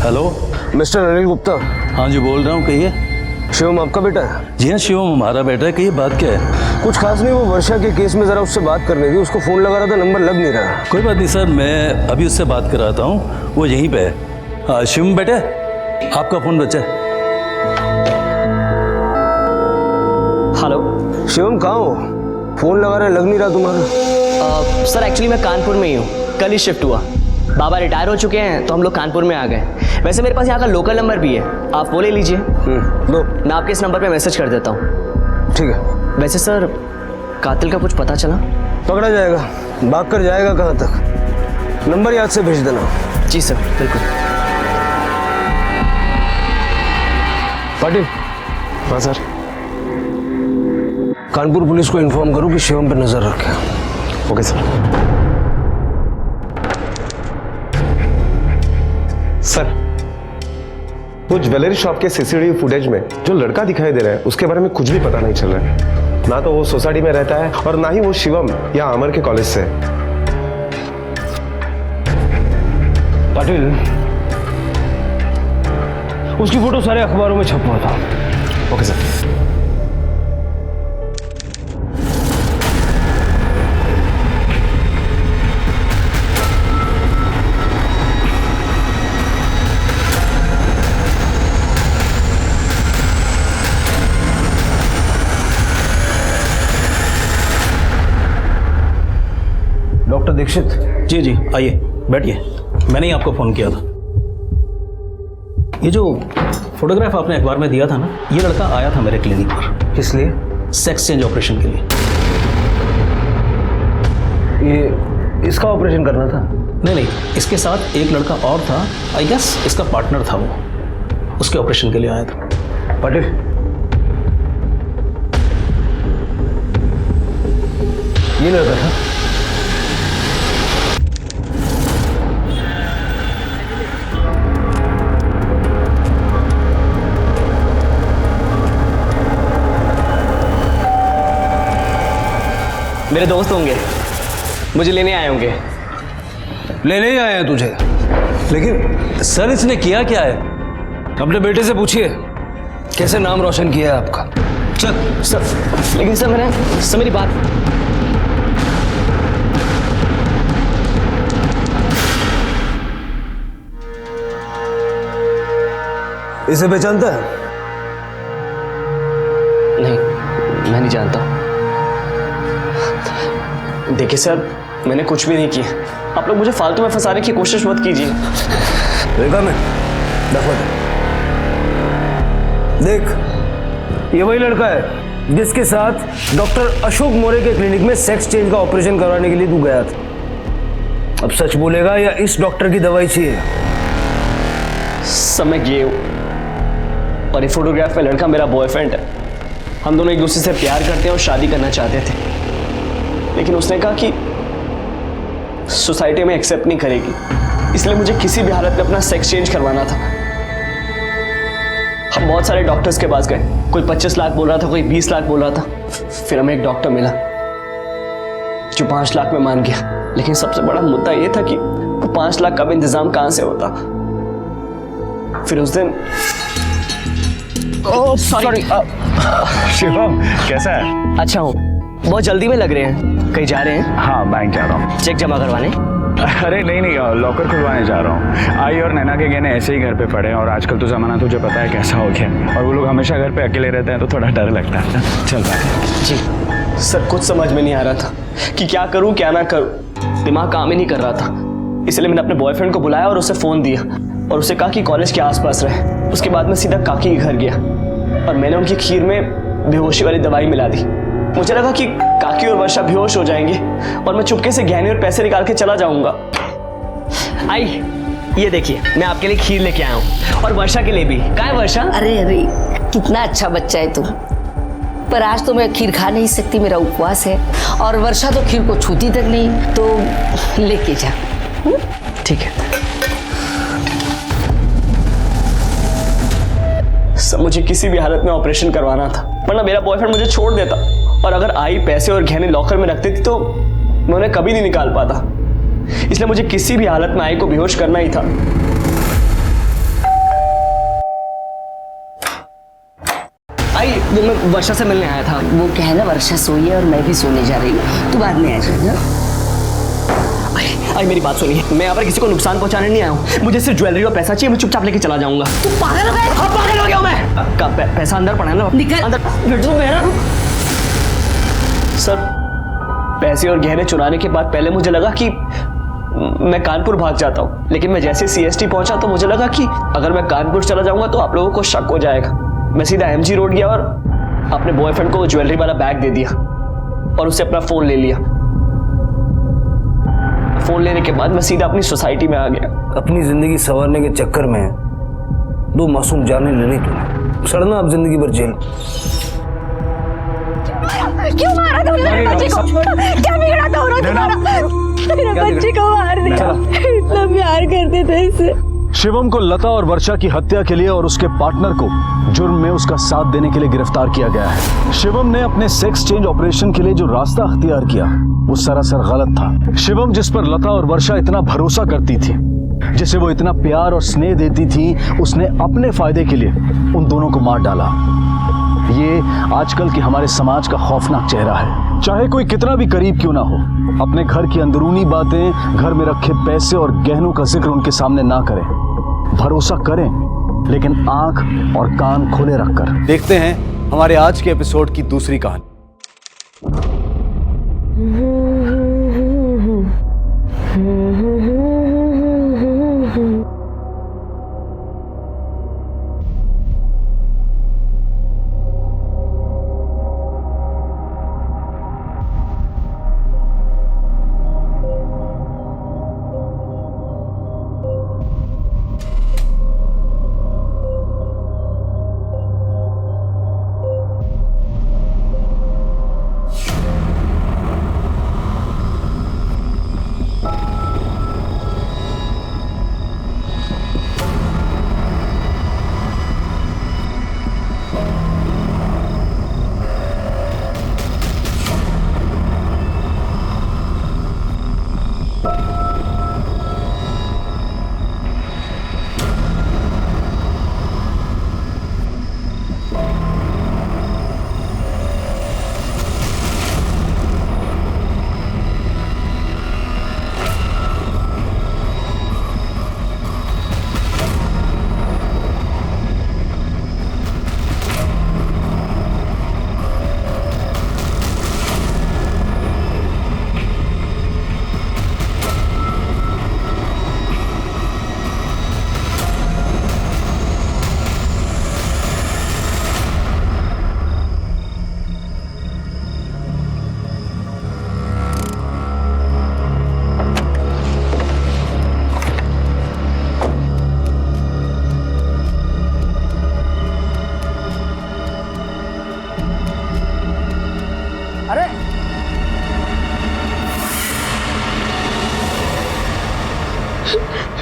S19: Hello,
S4: mister Anil Gupta.
S19: हाँ जी, बोल रहा हूँ, कहिए।
S4: शिवम आपका बेटा है?
S19: जी हाँ, शिवम हमारा बेटा है। कहिए, बात क्या है?
S4: कुछ खास नहीं, वो वर्षा के केस में जरा उससे बात करनी थी। उसको फोन लगा रहा था, नंबर लग नहीं रहा।
S19: कोई बात नहीं सर, मैं अभी उससे बात कराता हूँ, वो यहीं पे है। शिवम बेटे, आपका फोन बचा है।
S16: हेलो
S4: शिवम, कहाँ हो? फोन लगा रहे, लग नहीं रहा तुम्हारा।
S16: सर एक्चुअली मैं कानपुर में ही हूँ, कल ही शिफ्ट हुआ। बाबा रिटायर हो चुके हैं तो हम लोग कानपुर में आ गए। वैसे मेरे पास यहाँ का लोकल नंबर भी है, आप वो ले लीजिए।
S4: दो।
S16: मैं आपके इस नंबर पे मैसेज कर देता हूँ।
S4: ठीक है।
S16: वैसे सर कातिल का कुछ पता चला?
S4: पकड़ा जाएगा, भाग कर जाएगा कहाँ तक। नंबर याद से भेज देना।
S16: जी सर, बिल्कुल।
S4: पाटिल।
S8: हाँ सर।
S4: कानपुर पुलिस को इन्फॉर्म करो कि शिवम पर नजर रखे।
S8: Okay sir. सर, वो ज्वेलरी शॉप के सीसीटीवी फुटेज में जो लड़का दिखाई दे रहा है उसके बारे में कुछ भी पता नहीं चल रहा है। ना तो वो सोसाइटी में रहता है और ना ही वो शिवम या अमर के कॉलेज से।
S4: पाटिल, उसकी फोटो सारे अखबारों में छपा था।
S8: Okay sir.
S4: डॉक्टर दीक्षित।
S21: जी जी, आइए बैठिए। मैंने ही आपको फ़ोन किया था। ये जो फोटोग्राफ आपने अखबार में दिया था ना, ये लड़का आया था मेरे क्लिनिक पर।
S4: किस लिए?
S21: सेक्स चेंज ऑपरेशन के लिए।
S4: ये इसका ऑपरेशन करना था?
S21: नहीं नहीं, इसके साथ एक लड़का और था, आई गेस इसका पार्टनर था, वो उसके ऑपरेशन के लिए आया था।
S4: पाटिल, ये लड़का था?
S16: मेरे दोस्त होंगे, मुझे लेने आए होंगे।
S4: लेने ही आए हैं तुझे, लेकिन सर इसने किया क्या है? अपने बेटे से पूछिए कैसे नाम रोशन किया है आपका। चल
S16: सर। लेकिन सर मेरी बात।
S4: इसे पहचानता है?
S16: नहीं, मैं नहीं जानता। देखिए सर, मैंने कुछ भी नहीं किया। आप लोग मुझे फालतू में फंसाने की कोशिश मत कीजिए।
S4: देखा मैं, देख, ये वही लड़का है जिसके साथ डॉक्टर अशोक मोरे के क्लिनिक में सेक्स चेंज का ऑपरेशन करवाने के लिए तू गया था। अब सच बोलेगा या इस डॉक्टर की दवाई चाहिए?
S16: सब मैं गे हूँ और ये फोटोग्राफ में लड़का मेरा बॉयफ्रेंड है। हम दोनों एक दूसरे से प्यार करते हैं और शादी करना चाहते थे, लेकिन उसने कहा कि सोसाइटी में एक्सेप्ट नहीं करेगी, इसलिए मुझे किसी भी हालत में अपना सेक्स चेंज करवाना था। हम बहुत सारे डॉक्टर्स के पास गए, कोई 25 लाख बोल रहा था, कोई 20 लाख बोल रहा था। फिर हमें एक डॉक्टर मिला जो 5 लाख में मान गया। लेकिन सबसे बड़ा मुद्दा यह था कि वो 5 लाख का भी इंतजाम कहां से होता। फिर उस दिन सॉरी
S13: शिवम कैसा है?
S16: अच्छा हूँ, बहुत जल्दी में लग रहे हैं, कहीं जा रहे हैं?
S13: हाँ, बैंक जा रहा हूँ।
S16: चेक जमा करवाने?
S13: अरे नहीं लॉकर खुलवाने जा रहा हूँ। आई और नैना के गहने ऐसे ही घर पे पड़े हैं और आजकल तो जमाना तुझे पता है कैसा हो गया, और वो लोग हमेशा घर पे अकेले रहते हैं तो थोड़ा डर लगता है। चल बाय।
S16: जी सर, कुछ समझ में नहीं आ रहा था कि क्या करूँ क्या ना करूँ, दिमाग काम ही नहीं कर रहा था। इसलिए मैंने अपने बॉयफ्रेंड को बुलाया और उसे फ़ोन दिया और उसे कहा कि कॉलेज के आसपास रहे। उसके बाद मैं सीधा काकी के घर गया और मैंने उनकी खीर में बेहोशी वाली दवाई मिला दी। मुझे लगा कि काकी और वर्षा बेहोश हो जाएंगे और मैं चुपके से गहने और पैसे निकाल के चला जाऊंगा। आई, ये देखिए, मैं आपके लिए खीर लेके आया हूँ और वर्षा के लिए भी। कहाँ है वर्षा?
S5: अरे अरे, कितना अच्छा बच्चा है तू। पर आज तो मैं खीर खा नहीं सकती, मेरा उपवास है, और वर्षा तो खीर को छूती तक नहीं, तो लेके जा।
S16: ठीक है सर, मुझे किसी भी हालत में ऑपरेशन करवाना था, वरना मेरा बॉयफ्रेंड मुझे छोड़ देता, और अगर आई पैसे और गहने लॉकर में रखती थी तो मैं उन्हें कभी नहीं निकाल पाता। इसलिए मुझे किसी भी हालत में आई को बेहोश करना ही था। आई, वो मैं वर्षा से मिलने आया था।
S5: वो क्या है ना, वर्षा सोई है और मैं भी सोने जा रही हूँ, तू बाद में आ जाएगा।
S16: आई मेरी बात सुनिए, मैं यहाँ पर किसी को नुकसान पहुंचाने नहीं आया हूँ। मुझे सिर्फ ज्वेलरी और पैसा चाहिए, मैं चुपचाप लेके चला जाऊंगा।
S5: तू पागल हो गया?
S16: हाँ, पागल हो गया मैं। पैसा अंदर पड़ा है ना,
S5: निकल
S16: अंदर। तो मेरा सर, पैसे और गहने चुराने के बाद पहले मुझे लगा कि मैं कानपुर भाग जाता हूँ, लेकिन मैं जैसे CST पहुंचा तो मुझे लगा कि अगर मैं कानपुर चला जाऊंगा तो आप लोगों को शक हो जाएगा। मैं सीधा MG रोड गया और अपने बॉयफ्रेंड को ज्वेलरी वाला बैग दे दिया और उससे अपना फोन ले लिया। फोन लेने के बाद मैं सीधा अपनी सोसाइटी में आ गया।
S4: अपनी जिंदगी संवारने के चक्कर में 2 मासूम जाने लेनी तुमने, सड़ना अब जिंदगी भर जेल।
S15: क्यों मारा तुमने मेरे बच्चे को? क्या बिगड़ा दोनों तुम्हारा? मेरे बच्चे को मार दिया। इतना प्यार करते थे इससे।
S19: शिवम को लता और वर्षा की हत्या के लिए और उसके पार्टनर को जुर्म में उसका साथ देने के लिए गिरफ्तार किया गया है। शिवम ने अपने सेक्स चेंज ऑपरेशन के लिए जो रास्ता अख्तियार किया वो सरासर गलत था। शिवम जिस पर लता और वर्षा इतना भरोसा करती थी, जिसे वो इतना प्यार और स्नेह देती थी, उसने अपने फायदे के लिए उन दोनों को मार डाला। ये आजकल के हमारे समाज का खौफनाक चेहरा है। चाहे कोई कितना भी करीब क्यों ना हो, अपने घर की अंदरूनी बातें, घर में रखे पैसे और गहनों का जिक्र उनके सामने ना करें। भरोसा करें, लेकिन आंख और कान खोले रखकर।
S9: देखते हैं हमारे आज के एपिसोड की दूसरी कहानी।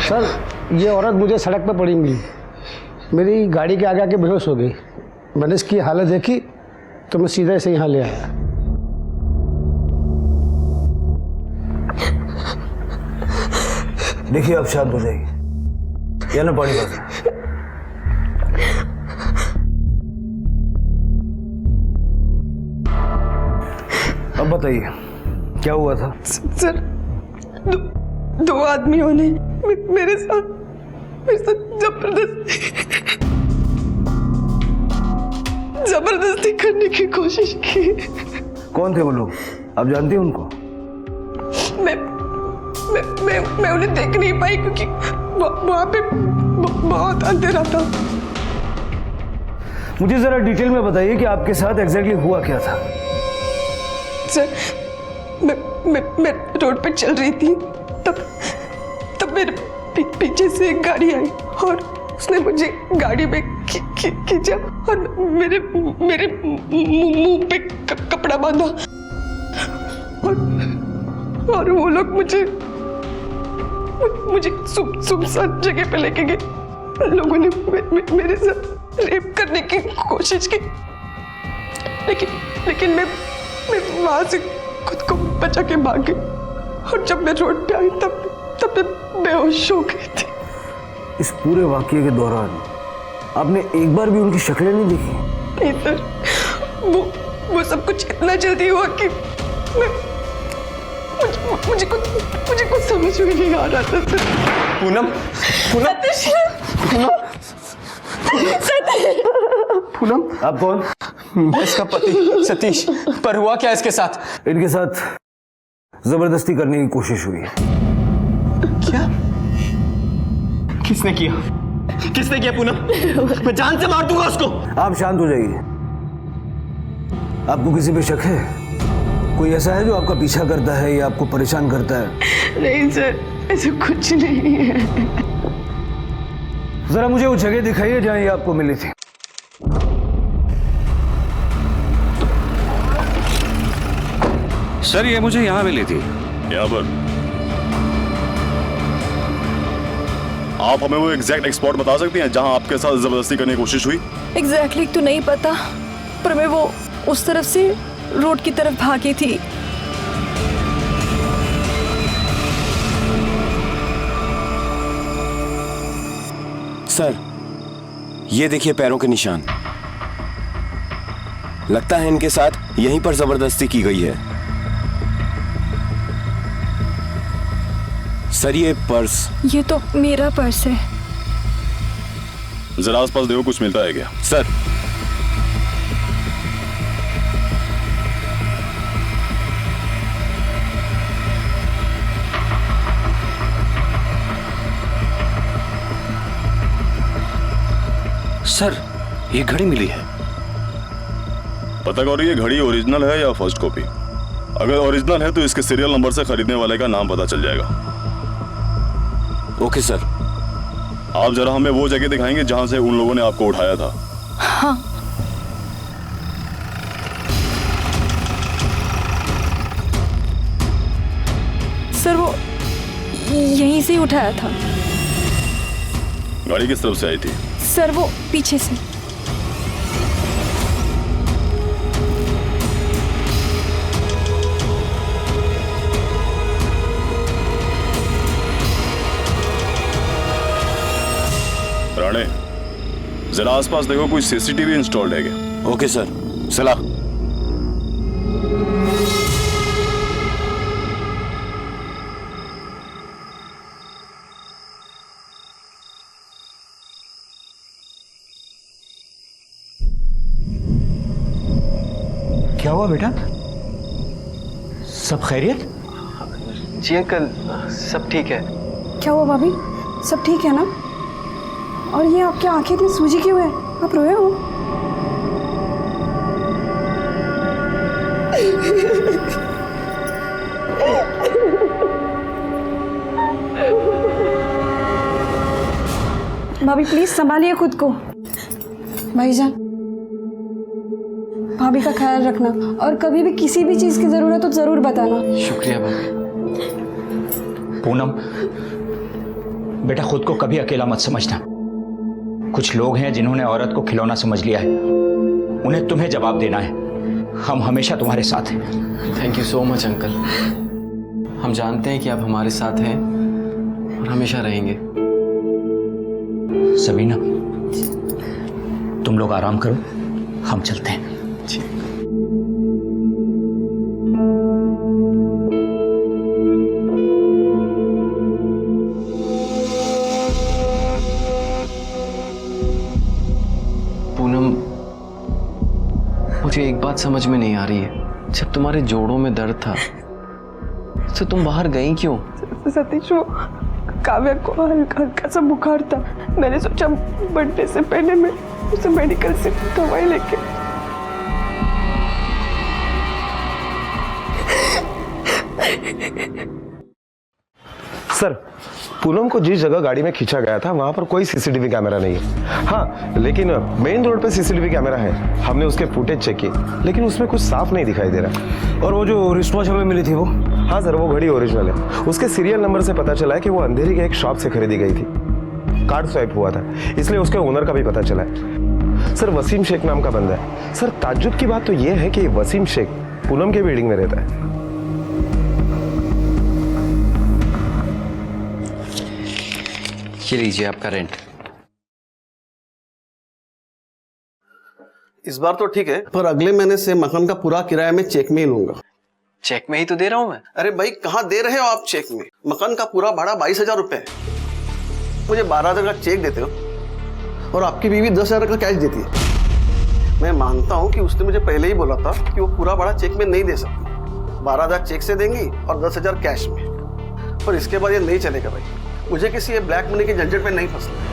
S4: सर, ये औरत मुझे सड़क पर पड़ी मिली। मेरी गाड़ी के आगे आके बेहोश हो गई। मैंने इसकी हालत देखी तो मैं सीधा इसे यहाँ ले आया। देखिए अब शांत हो जाएगी, या ना पानी पास। अब बताइए क्या हुआ था?
S15: सर, दो आदमियों ने मेरे साथ जबरदस्ती करने की कोशिश की।
S4: कौन थे वो लोग? आप जानती हैं उनको?
S15: मैं उन्हें देख नहीं पाई क्योंकि वहां पे बहुत अंधेरा था।
S4: मुझे जरा डिटेल में बताइए कि आपके साथ एग्जैक्टली हुआ क्या था।
S15: सर, मैं रोड पे चल रही थी, तब मेरे पीछे से एक गाड़ी आई और उसने मुझे गाड़ी में खींचा और मेरे मुंह पे कपड़ा बांधा और वो लोग मुझे सुनसान जगह पे लेके गए। लोगों ने मेरे साथ रेप करने की कोशिश की, लेकिन मैं वहां से खुद को बचा के भाग गई और जब मैं रोड पे आई तब मैं बेहोश हो गई थी।
S4: इस पूरे वाकये के दौरान आपने एक बार भी उनकी शक्लें नहीं देखी?
S15: नहीं सर, वो सब कुछ इतना जल्दी हुआ कि मुझे कुछ समझ में नहीं आ रहा था सर।
S16: पूनम,
S4: पूनम, आप कौन?
S16: इसका पति सतीश। पर हुआ क्या इसके साथ?
S4: इनके साथ जबरदस्ती करने की कोशिश हुई है।
S16: क्या? किसने किया? किसने किया पूनम? मैं जान से मार दूंगा उसको।
S4: आप शांत हो जाइए। आपको किसी पे शक है? कोई ऐसा है जो आपका पीछा करता है या आपको परेशान करता है?
S15: नहीं सर, ऐसा कुछ नहीं है।
S4: जरा मुझे वो जगह दिखाइए जहां ये आपको मिली थी।
S11: सर ये मुझे यहाँ मिली थी।
S10: यहाँ पर? आप हमें वो एग्जैक्ट स्पॉट बता सकती हैं जहां आपके साथ जबरदस्ती करने की कोशिश हुई?
S2: एग्जैक्टली तो नहीं पता, पर मैं वो उस तरफ से रोड की तरफ भागी थी।
S1: सर, ये देखिए पैरों के निशान। लगता है इनके साथ यहीं पर जबरदस्ती की गई है। सर ये पर्स।
S2: ये तो मेरा पर्स है।
S10: जरा आसपास देखो, कुछ मिलता है क्या?
S1: सर
S11: सर ये घड़ी मिली है।
S10: पता करो ये घड़ी ओरिजिनल है या फर्स्ट कॉपी। अगर ओरिजिनल है तो इसके सीरियल नंबर से खरीदने वाले का नाम पता चल जाएगा।
S1: Okay sir.
S10: आप जरा हमें वो जगह दिखाएंगे जहां से उन लोगों ने आपको उठाया था?
S2: हाँ। सर वो यहीं से उठाया था।
S10: गाड़ी किस तरफ से आई थी?
S2: सर वो पीछे से।
S10: राणे, जरा आसपास देखो, कोई सीसीटीवी इंस्टॉल्ड है क्या?
S1: Okay sir. चला।
S21: क्या हुआ बेटा? सब खैरियत?
S16: जी अंकल, सब ठीक है।
S6: क्या हुआ भाभी? सब ठीक है ना? और ये आपकी आंखें इतनी सूजी क्यों है? आप रोए हो? भाभी प्लीज संभालिए खुद को। भाईजान, भाभी का ख्याल रखना और कभी भी किसी भी चीज की जरूरत हो तो जरूर बताना।
S16: शुक्रिया भाभी।
S21: पूनम बेटा, खुद को कभी अकेला मत समझना। कुछ लोग हैं जिन्होंने औरत को खिलौना समझ लिया है, उन्हें तुम्हें जवाब देना है। हम हमेशा तुम्हारे साथ हैं।
S16: Thank you so much uncle. हम जानते हैं कि आप हमारे साथ हैं और हमेशा रहेंगे।
S21: सबीना, तुम लोग आराम करो, हम चलते हैं।
S16: जी। पूनम, मुझे एक बात समझ में नहीं आ रही है। जब तुम्हारे जोड़ों में दर्द था तो तुम बाहर गई क्यों?
S15: सतीश, वो काव्या को हल्का हल्का सा बुखार था। मैंने सोचा बर्थडे से पहले मैं उसे मेडिकल से दवाई लेके।
S8: सर, पूनम को जिस जगह गाड़ी में खींचा गया था वहां पर कोई सीसीटीवी कैमरा नहीं है। हाँ, लेकिन मेन रोड पे सीसीटीवी कैमरा है। हमने उसके फुटेज चेक किए, लेकिन उसमें कुछ साफ नहीं दिखाई दे रहा।
S4: और वो जो रिस्टवॉच हमें मिली थी वो?
S8: हाँ सर, वो घड़ी ओरिजिनल है। उसके सीरियल नंबर से पता चला है कि वो अंधेरी के एक शॉप से खरीदी गई थी। कार्ड स्वाइप हुआ था, इसलिए उसके ओनर का भी पता चला है। सर, वसीम शेख नाम का बंदा है। सर, ताज्जुब की बात तो ये है कि वसीम शेख पूनम के बिल्डिंग में रहता है।
S16: ये लीजिए आपका रेंट।
S3: इस बार तो ठीक है, पर अगले महीने से मकान का पूरा किराया मैं चेक में ही लूंगा।
S16: चेक में ही तो दे रहा हूं मैं।
S3: अरे भाई, कहाँ दे रहे हो आप चेक में? मकान का पूरा भाड़ा 22,000 रुपए है। मुझे 12,000 का चेक देते हो और आपकी बीवी 10,000 का कैश देती है। मैं मानता हूँ कि उसने मुझे पहले ही बोला था कि वो पूरा भाड़ा चेक में नहीं दे सकती। 12,000 चेक से देंगी और 10,000 कैश में। पर इसके बाद ये नहीं चलेगा भाई। मुझे किसी ये ब्लैक मनी के झंझट में नहीं फंसना।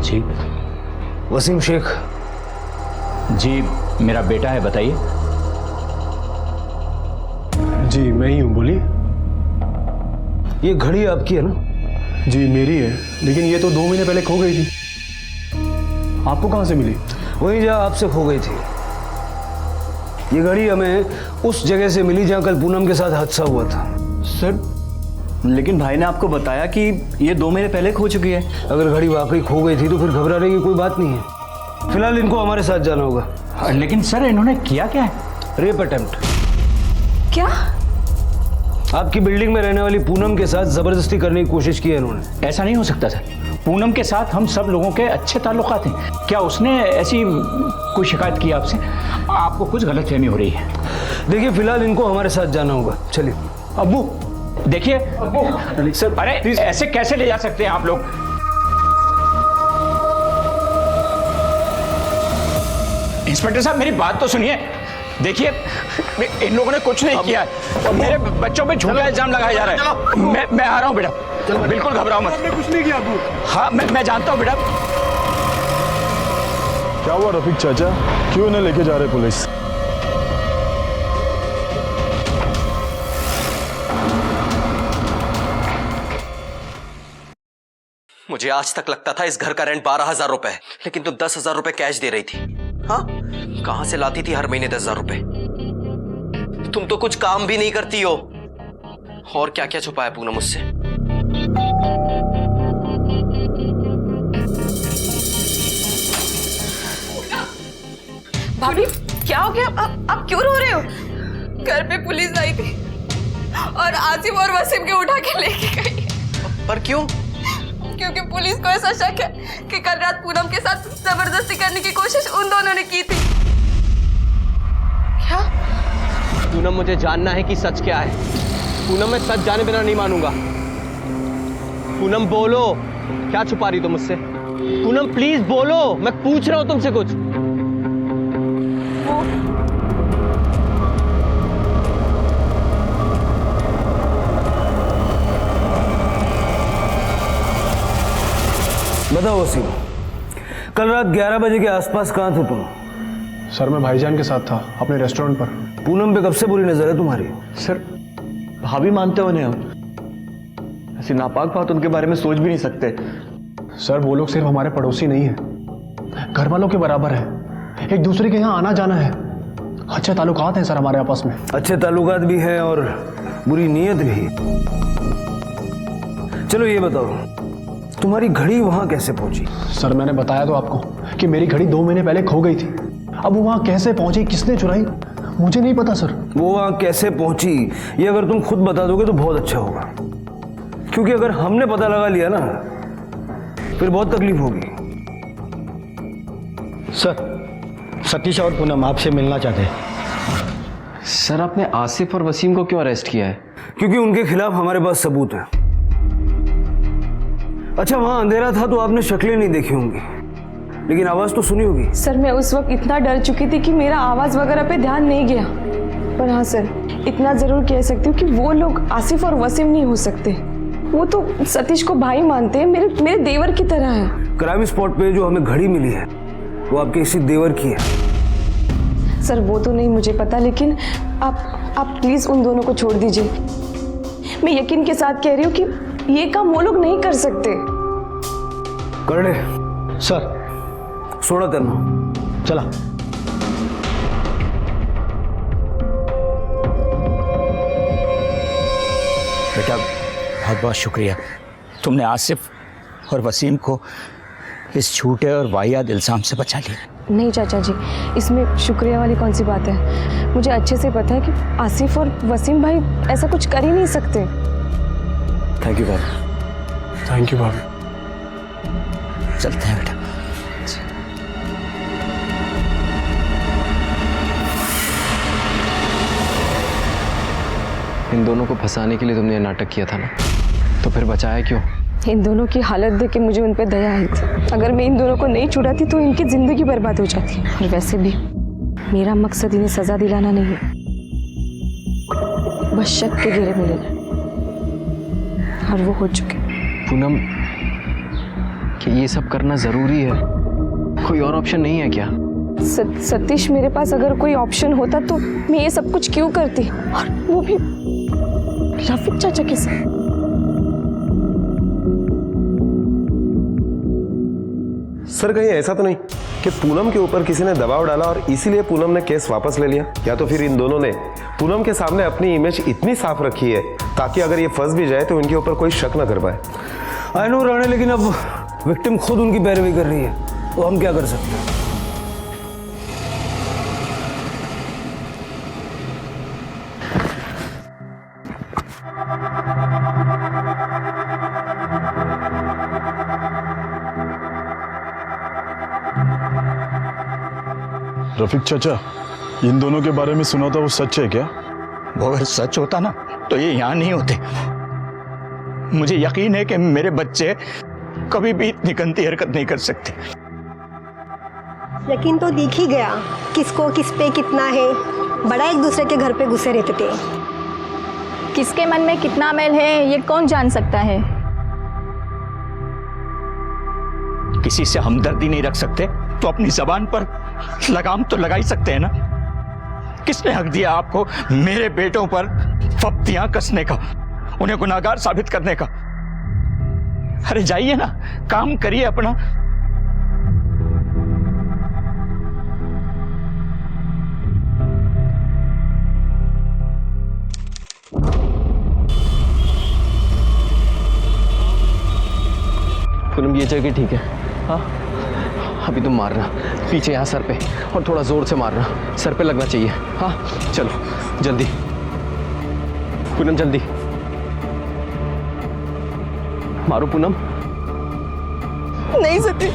S21: जी
S4: वसीम शेख।
S21: जी मेरा बेटा है, बताइए।
S19: जी मैं ही हूँ, बोलिए।
S4: ये घड़ी आपकी है ना?
S19: जी मेरी है, लेकिन ये तो 2 महीने पहले खो गई थी। आपको कहाँ से मिली?
S4: वही जहाँ आपसे खो गई थी। ये घड़ी हमें उस जगह से मिली जहाँ कल पूनम के साथ हादसा हुआ था।
S16: सर लेकिन भाई ने आपको बताया कि ये 2 महीने पहले खो चुकी है।
S4: अगर घड़ी वाकई खो गई थी तो फिर घबराने की कोई बात नहीं है। फिलहाल इनको हमारे साथ जाना होगा।
S21: लेकिन सर इन्होंने किया क्या है?
S4: Rape attempt.
S6: क्या?
S4: आपकी बिल्डिंग में रहने वाली पूनम के साथ जबरदस्ती करने की कोशिश की है इन्होंने।
S21: ऐसा नहीं हो सकता सर। पूनम के साथ हम सब लोगों के अच्छे ताल्लुकात हैं। क्या उसने ऐसी कोई शिकायत की आपसे? आपको कुछ गलतफहमी हो रही है।
S4: देखिए फिलहाल इनको हमारे साथ जाना होगा, चलिए।
S21: अब्बू देखिए। अब्बू सर, अरे ऐसे कैसे ले जा सकते हैं आप लोग? इंस्पेक्टर साहब मेरी बात तो सुनिए। देखिए इन लोगों ने कुछ नहीं किया है। मेरे बच्चों पे झूठा इल्जाम लगाया जा रहा है। मैं आ रहा हूँ बेटा, बिल्कुल घबराओ मत।
S19: कुछ नहीं किया अब्बू।
S21: हाँ मैं जानता हूँ बेटा।
S19: क्या हुआ रफीक चाचा, क्यों इन्हें लेके जा रहे पुलिस?
S16: मुझे आज तक लगता था इस घर का रेंट 12,000 रुपए है, लेकिन तुम 10,000 रुपए कैश दे रही थी। हाँ, कहां से लाती थी हर महीने 10,000 रुपए? तुम तो कुछ काम भी नहीं करती हो। और क्या क्या छुपाया पूनम मुझसे?
S15: भाभी क्या हो गया? आप क्यों रो रहे हो? घर पे पुलिस आई थी और आसिफ और वसीम के उठा के लेके गई।
S16: पर क्यों?
S15: क्योंकि पुलिस को ऐसा शक है कि कल रात पूनम के साथ जबरदस्ती करने की कोशिश उन दोनों ने की थी। क्या?
S16: पूनम मुझे जानना है कि सच क्या है। पूनम मैं सच जाने बिना नहीं मानूंगा। पूनम बोलो, क्या छुपा रही तुम मुझसे? पूनम प्लीज बोलो, मैं पूछ रहा हूं तुमसे कुछ।
S4: बताओ वसीम, कल रात 11 बजे के आसपास कहाँ थे तुम?
S19: सर मैं भाईजान के साथ था अपने रेस्टोरेंट पर।
S4: पूनम पे कब से बुरी नजर है तुम्हारी?
S16: सर भाभी मानते हो उन्हें हम? ऐसी नापाक बात उनके बारे में सोच भी नहीं सकते।
S19: सर वो लोग सिर्फ हमारे पड़ोसी नहीं है, घर वालों के बराबर है। एक दूसरे के यहाँ आना जाना है। अच्छे ताल्लुकात हैं सर हमारे आपस में।
S4: अच्छे ताल्लुकात भी हैं और बुरी नीयत भी। चलो ये बताओ, तुम्हारी घड़ी वहां कैसे पहुंची?
S19: सर मैंने बताया तो आपको कि मेरी घड़ी 2 महीने पहले खो गई थी। अब वो वहां कैसे पहुंची, किसने चुराई, मुझे नहीं पता सर।
S4: वो वहां कैसे पहुंची ये अगर तुम खुद बता दोगे तो बहुत अच्छा होगा, क्योंकि अगर हमने पता लगा लिया ना फिर बहुत तकलीफ होगी।
S17: सर सतीश और पूनम आपसे मिलना चाहते हैं।
S16: सर आपने आसिफ और वसीम को क्यों अरेस्ट किया है?
S4: क्योंकि उनके खिलाफ हमारे पास सबूत है। अच्छा वहां अंधेरा था तो आपने शक्लें नहीं देखी होंगी, लेकिन आवाज तो सुनी होगी।
S6: सर मैं उस वक्त इतना डर चुकी थी कि मेरा आवाज वगैरह पे ध्यान नहीं गया। पर हाँ सर, इतना जरूर कह सकती हूँ कि वो लोग आसिफ और वसीम नहीं हो सकते। वो तो सतीश को भाई मानते हैं, मेरे देवर की तरह है।
S4: क्राइम स्पॉट पे जो हमें घड़ी मिली है वो आपके इसी देवर की है।
S6: सर वो तो नहीं मुझे पता, लेकिन आप प्लीज उन दोनों को छोड़ दीजिए। मैं यकीन के साथ कह रही हूँ कि ये काम वो लोग नहीं कर सकते।
S4: कर ले
S17: सर।
S4: सोना करना
S17: चला।
S21: बेटा बहुत बहुत शुक्रिया, तुमने आसिफ और वसीम को इस झूठे और वाहियात इल्जाम से बचा लिया।
S6: नहीं चाचा जी, इसमें शुक्रिया वाली कौन सी बात है। मुझे अच्छे से पता है कि आसिफ और वसीम भाई ऐसा कुछ कर ही नहीं सकते।
S19: थैंक यू भाभी। थैंक यू भाभी।
S21: चलते हैं बेटा।
S16: इन दोनों को फंसाने के लिए तुमने ये नाटक किया था ना, तो फिर बचाया क्यों?
S6: इन दोनों की हालत देख के मुझे उन पे दया आई थी। अगर मैं इन दोनों को नहीं छुड़ाती तो इनकी जिंदगी बर्बाद हो जाती। और वैसे भी मेरा मकसद इन्हें सजा दिलाना नहीं है, बस शक के घेरे में लेना, और वो हो चुके।
S12: पूनम, कि ये सब करना जरूरी है? कोई और ऑप्शन नहीं है क्या?
S6: सतीश, मेरे पास अगर कोई ऑप्शन होता तो मैं ये सब कुछ क्यों करती, और वो भी रफीक चाचा के साथ।
S8: सर कहीं ऐसा तो नहीं कि पूनम के ऊपर किसी ने दबाव डाला और इसीलिए पूनम ने केस वापस ले लिया? या तो फिर इन दोनों ने पूनम के सामने अपनी इमेज इतनी साफ रखी है ताकि अगर ये फंस भी जाए तो इनके ऊपर कोई शक ना कर पाए।
S4: आई नो राणे, लेकिन अब विक्टिम खुद उनकी पैरवी कर रही है, तो हम क्या कर सकते हैं?
S13: रफीक चाचा, इन दोनों के बारे में सुना था, वो सच है क्या?
S21: वो अगर सच होता ना तो ये यहाँ नहीं होते। मुझे यकीन है कि मेरे बच्चे कभी भी इतनी गंदी हरकत नहीं कर सकते।
S22: यकीन तो दिख ही गया किसको किस पे कितना है। बड़ा एक दूसरे के घर पे घुसे रहते थे।
S20: किसके मन में कितना मैल है ये कौन जान सकता है।
S21: किसी से हमदर्दी नहीं रख सकते तो अपनी जबान पर लगाम तो लगा ही सकते हैं ना। किसने हक दिया आपको मेरे बेटों पर फप्तियां कसने का, उन्हें गुनाहगार साबित करने का? अरे जाइए ना, काम करिए अपना।
S12: पूनम, ये जगह ठीक है? हाँ, अभी तुम मारना पीछे, यहाँ सर पे, और थोड़ा जोर से मारना, सर पे लगना चाहिए। हाँ चलो जल्दी पूनम, जल्दी मारो पूनम।
S22: नहीं सती,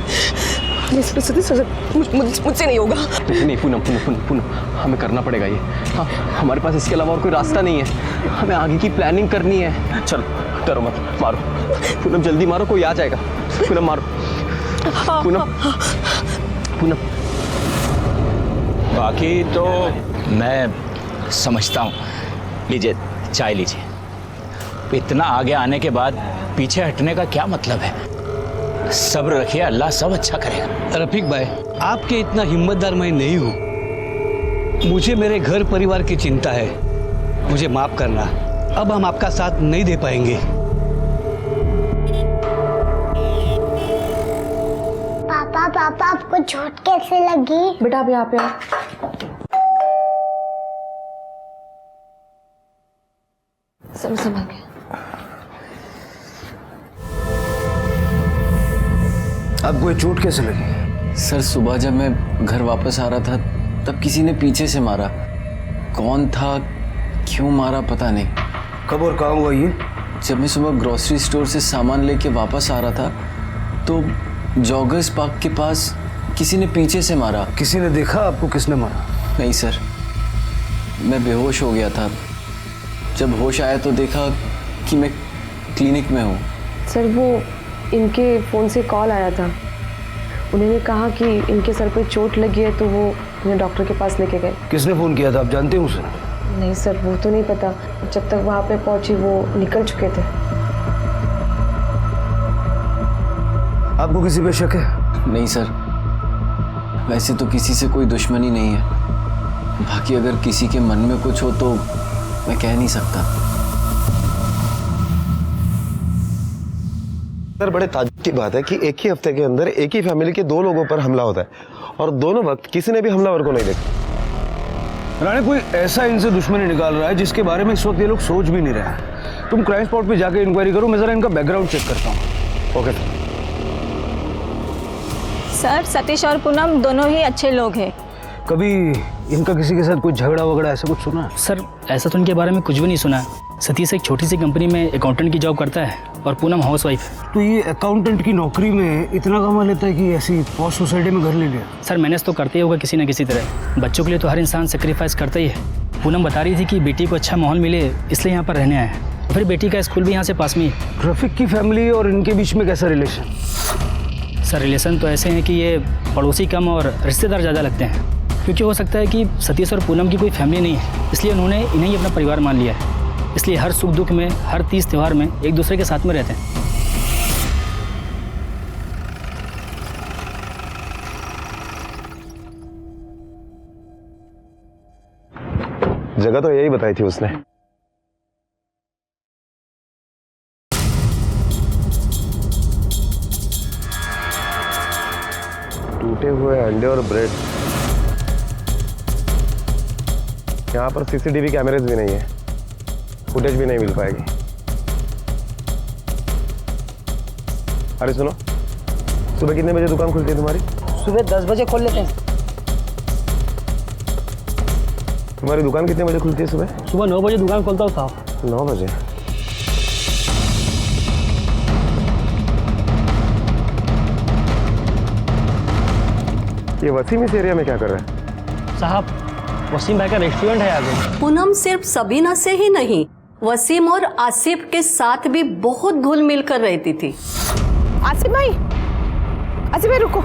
S22: मुझसे नहीं होगा।
S12: नहीं पूनम, पूनम पूनम पूनम, हमें करना पड़ेगा ये। हाँ, हमारे पास इसके अलावा और कोई रास्ता नहीं है, हमें आगे की प्लानिंग करनी है। चलो डरो मत, मारो पूनम, जल्दी मारो, कोई आ जाएगा। पूनम मारो, पूनम पूनम।
S21: बाकी तो मैं समझता हूँ। लीजिए चाय लीजिए। इतना आगे आने के बाद पीछे हटने का क्या मतलब है? सब्र रखिए, अल्लाह सब अच्छा करेगा।
S23: रफीक भाई, आपके इतना हिम्मतदार मैं नहीं हूँ। मुझे मेरे घर परिवार की चिंता है, मुझे माफ करना। अब हम आपका साथ नहीं दे पाएंगे।
S22: पापा पापा, आपको चोट कैसे लगी?
S6: बेटा आप यहाँ पे आओ। संभाल के।
S4: आपको ये चोट कैसे लगी?
S12: सर, सुबह जब मैं घर वापस आ रहा था तब किसी ने पीछे से मारा। कौन था, क्यों मारा पता नहीं।
S4: कब और कहाँ हुआ ये?
S12: जब मैं सुबह ग्रोसरी स्टोर से सामान लेके वापस आ रहा था तो जॉगर्स पार्क के पास किसी ने पीछे से मारा।
S4: किसी ने देखा आपको किसने मारा?
S12: नहीं सर, मैं बेहोश हो गया था। जब होश आया तो देखा कि मैं क्लिनिक में हूँ।
S6: सर, वो इनके फ़ोन से कॉल आया था। उन्होंने कहा कि इनके सर पे चोट लगी है तो वो उन्हें डॉक्टर के पास लेके गए।
S4: किसने फ़ोन किया था, आप जानते हैं उसे?
S6: नहीं सर, वो तो नहीं पता। जब तक वहाँ पे पहुँची वो निकल चुके थे।
S4: आपको किसी पे शक है?
S12: नहीं सर, वैसे तो किसी से कोई दुश्मनी नहीं है। बाकी अगर किसी के मन में कुछ हो तो मैं कह नहीं सकता।
S8: सर, बड़े ताज्जुब की बात है कि एक ही हफ्ते के अंदर एक ही फैमिली के 2 लोगों पर हमला होता है और दोनों वक्त किसी ने भी हमलावर को नहीं देखा।
S4: राणे, कोई ऐसा इनसे दुश्मनी निकाल रहा है जिसके बारे में इस वक्त ये लोग सोच भी नहीं रहे। तुम क्राइम स्पॉट पे जाके इंक्वायरी करो, मैं जरा इनका बैकग्राउंड चेक करता हूँ। ओके
S20: सर, सतीश और पूनम दोनों ही अच्छे लोग हैं।
S4: कभी इनका किसी के साथ कोई झगड़ा वगड़ा ऐसा कुछ सुना?
S24: सर, ऐसा तो इनके बारे में कुछ भी नहीं सुना। सतीश एक छोटी सी कंपनी में अकाउंटेंट की जॉब करता है और पूनम हाउसवाइफ।
S4: तो ये अकाउंटेंट की नौकरी में इतना कमा लेता है कि ऐसी पॉश सोसाइटी में घर ले लिया?
S24: सर, मैनेज तो करते ही होगा किसी न किसी तरह। बच्चों के लिए तो हर इंसान सेक्रीफाइस करता ही है। पूनम बता रही थी कि बेटी को अच्छा माहौल मिले इसलिए यहाँ पर रहने आए हैं। फिर बेटी का स्कूल भी यहाँ से पास में ही।
S4: रफीक की फैमिली और इनके बीच में कैसा रिलेशन?
S24: सर रिलेशन तो ऐसे हैं कि ये पड़ोसी कम और रिश्तेदार ज़्यादा लगते हैं, क्योंकि हो सकता है कि सतीश और पूनम की कोई फैमिली नहीं है, इसलिए उन्होंने इन्हें ही अपना परिवार मान लिया है। इसलिए हर सुख दुख में, हर तीज त्यौहार में एक दूसरे के साथ में रहते हैं।
S8: जगह तो यही बताई थी उसने। टूटे हुए अंडे और ब्रेड। यहाँ पर सीसीटीवी कैमरेज भी नहीं है, फुटेज भी नहीं मिल पाएगी। अरे सुनो, सुबह कितने बजे दुकान खुलती है तुम्हारी?
S5: सुबह 10 बजे खोल लेते हैं।
S8: तुम्हारी दुकान कितने बजे खुलती है सुबह?
S5: सुबह 9 बजे दुकान खोलता हूँ साहब।
S8: 9 बजे? ये वसीम इस एरिया में क्या कर रहा है?
S5: साहब वसीम भाई का रेस्टोरेंट है आगे।
S7: पूनम सिर्फ सबीना से ही नहीं, वसीम और आसिफ के साथ भी बहुत घुल मिल कर रहती थी।
S15: आसिफ भाई रुको,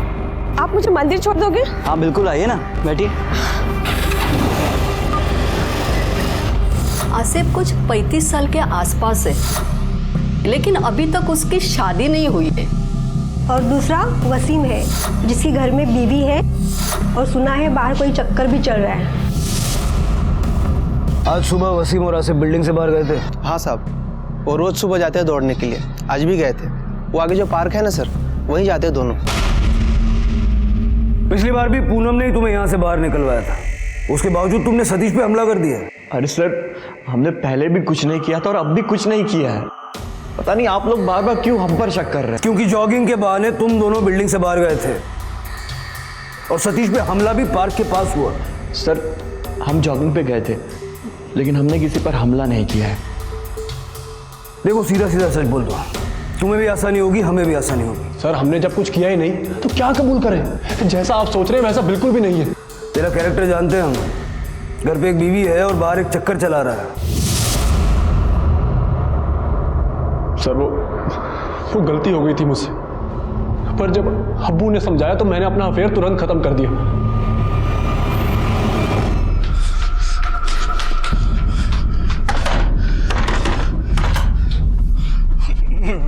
S15: आप मुझे मंदिर छोड़ दोगे?
S16: हाँ बिल्कुल, आइए ना, बैठिए।
S7: आसिफ कुछ 35 साल के आसपास है, लेकिन अभी तक उसकी शादी नहीं हुई है।
S22: और दूसरा वसीम है, जिसकी घर में बीवी है और सुना है बाहर कोई चक्कर भी चल रहा है।
S4: आज सुबह वसीम और आसिफ बिल्डिंग से बाहर गए थे?
S12: हाँ साहब, वो रोज सुबह जाते हैं दौड़ने के लिए, आज भी गए थे। वो आगे जो पार्क है ना सर, वहीं जाते हैं दोनों।
S4: पिछली बार भी पूनम ने ही तुम्हें यहाँ से बाहर निकलवाया था, उसके बावजूद तुमने सतीश पे हमला कर दिया।
S12: अरे सर, हमने पहले भी कुछ नहीं किया था और अब भी कुछ नहीं किया है। पता नहीं आप लोग बार बार क्यों हम पर शक कर रहे हैं।
S4: क्योंकि जॉगिंग के बहाने तुम दोनों बिल्डिंग से बाहर गए थे और सतीश पे हमला भी पार्क के पास हुआ।
S12: सर, हम जॉगिंग पे गए थे, लेकिन हमने किसी पर हमला नहीं किया है।
S4: देखो सीधा सीधा सच बोल दो, तुम्हें भी आसानी होगी, हमें भी आसानी होगी।
S12: सर, हमने जब कुछ किया ही नहीं तो क्या कबूल करें? जैसा आप सोच रहे हैं वैसा बिल्कुल भी नहीं है।
S4: तेरा कैरेक्टर जानते हैं हम, घर पे एक बीवी है और बाहर एक चक्कर चला रहा है।
S12: सर वो गलती हो गई थी मुझसे, पर जब अब्बू ने समझाया तो मैंने अपना अफेयर तुरंत खत्म कर दिया।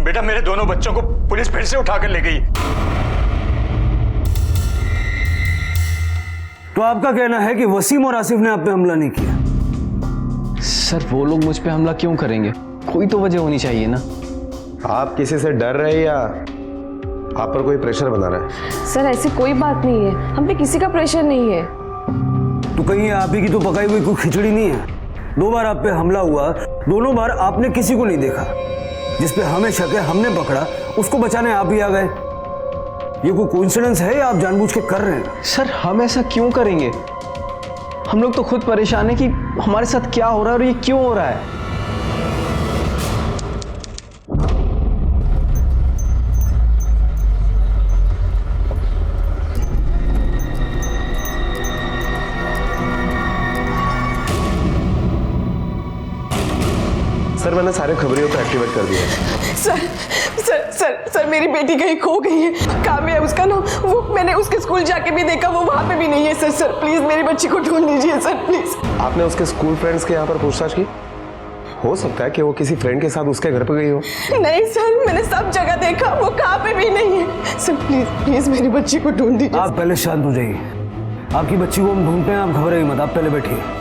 S21: बेटा, मेरे दोनों बच्चों को पुलिस फिर से उठाकर ले गई।
S4: तो आपका कहना है कि वसीम और आसिफ ने आप पे हमला नहीं किया?
S12: सर, वो लोग मुझ पे हमला क्यों करेंगे? कोई तो वजह होनी चाहिए ना।
S8: आप किसी से डर रहे या आप पर कोई प्रेशर बना रहा है?
S15: सर, ऐसी कोई बात नहीं है, हम पे किसी का प्रेशर नहीं है।
S4: तो कहीं आप ही की तो पकाई हुई कोई खिचड़ी नहीं है? 2 बार आप पे हमला हुआ, दोनों बार आपने किसी को नहीं देखा। जिस पे हमें शक है हमने पकड़ा, उसको बचाने आप ही आ गए। ये कोई कोइंसिडेंस है या आप जानबूझ के कर रहे हैं?
S12: सर, हम ऐसा क्यों करेंगे? हम लोग तो खुद परेशान है कि हमारे साथ क्या हो रहा है और ये क्यों हो रहा है।
S8: सर, मैंने सारे खबरियों को एक्टिवेट कर दिया है।
S15: सर सर सर सर मेरी बेटी कहीं खो गई है। कहाँ है उसका नाम? वो मैंने उसके स्कूल जाके भी देखा, वो वहाँ पे भी नहीं है। सर सर प्लीज मेरी बच्ची को ढूंढ लीजिए सर, प्लीज।
S8: आपने उसके स्कूल फ्रेंड्स के यहाँ पर पूछताछ की? हो सकता है कि वो किसी फ्रेंड के साथ उसके घर पर गई हो।
S15: नहीं सर, मैंने सब जगह देखा, वो कहाँ पे भी नहीं है। सर प्लीज प्लीज मेरी बच्ची को ढूंढ दीजिए।
S4: आप पहले शांत हो जाइए, आपकी बच्ची को हम ढूंढते हैं, आप घबराइए मत, आप पहले बैठिए।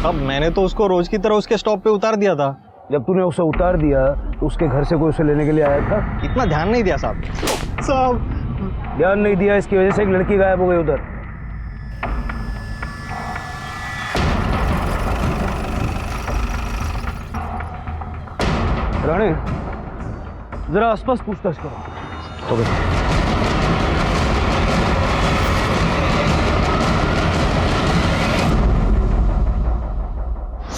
S17: अब मैंने तो उसको रोज की तरह उसके स्टॉप पे उतार दिया था।
S4: जब तूने उसे उतार दिया तो उसके घर से कोई उसे लेने के लिए आया था?
S17: इतना ध्यान नहीं दिया साहब।
S4: ध्यान नहीं दिया, इसकी वजह से एक लड़की गायब हो गई उधर। राणे, जरा आसपास पूछताछ करो। ओके।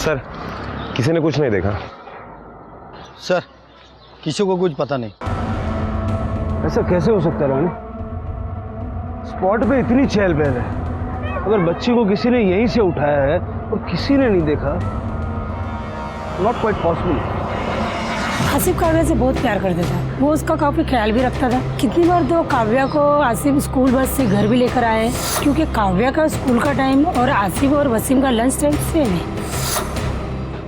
S8: सर, किसी ने कुछ नहीं देखा?
S17: सर, किसी को कुछ पता नहीं।
S4: ऐसा कैसे हो सकता है रानी? स्पॉट पे इतनी चहल पहल है, अगर बच्ची को किसी ने यहीं से उठाया है और किसी ने नहीं देखा, not quite possible.
S9: Asif Kavya से बहुत प्यार करता था, वो उसका काफी ख्याल भी रखता था। कितनी बार तो काव्या को आसिफ स्कूल बस से घर भी लेकर आए, क्योंकि काव्या का स्कूल का टाइम और आसिफ और वसीम का लंच टाइम सेम है।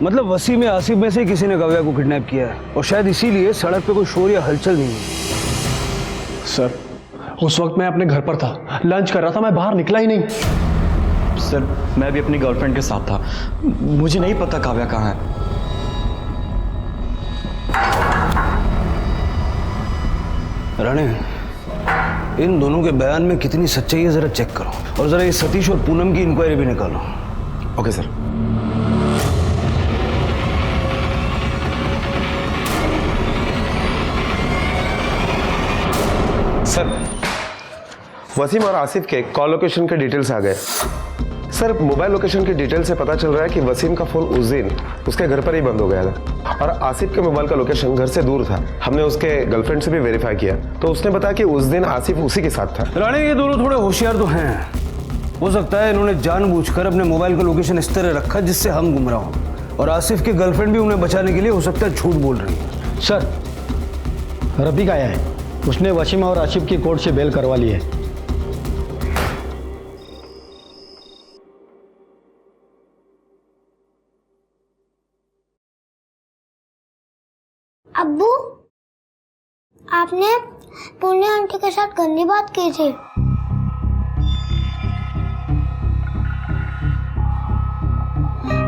S4: मतलब वसीम या आसिफ में से किसी ने काव्या को किडनैप किया है, और शायद इसीलिए सड़क पे कोई शोर या हलचल नहीं है।
S12: सर, उस वक्त मैं अपने घर पर था, लंच कर रहा था, मैं बाहर निकला ही नहीं।
S11: सर, मैं भी अपनी गर्लफ्रेंड के साथ था, मुझे नहीं पता काव्या कहाँ है।
S4: राणे, इन दोनों के बयान में कितनी सच्चाई है जरा चेक करो, और जरा ये सतीश और पूनम की इंक्वायरी भी निकालो।
S8: Okay sir. सर, वसीम और आसिफ के कॉल लोकेशन के डिटेल्स आ गए। सर, मोबाइल लोकेशन की डिटेल से पता चल रहा है कि वसीम का फोन उस दिन उसके घर पर ही बंद हो गया था, और आसिफ के मोबाइल का लोकेशन घर से दूर था। हमने उसके गर्लफ्रेंड से भी वेरीफाई किया, तो उसने बताया कि उस दिन आसिफ उसी के साथ था।
S4: राणे, ये दोनों थोड़े होशियार तो हैं। हो सकता है इन्होंने जानबूझकर अपने मोबाइल का लोकेशन इस तरह रखा जिससे हम गुमराह हों, और आसिफ की गर्लफ्रेंड भी उन्हें बचाने के लिए हो सकता है झूठ बोल रही है।
S17: सर, रफीक आया है, उसने वसीम और आसिफ की कोर्ट से बेल करवा ली है।
S14: अब्बू, आपने पुण्य आंटी के साथ गंदी बात की थी।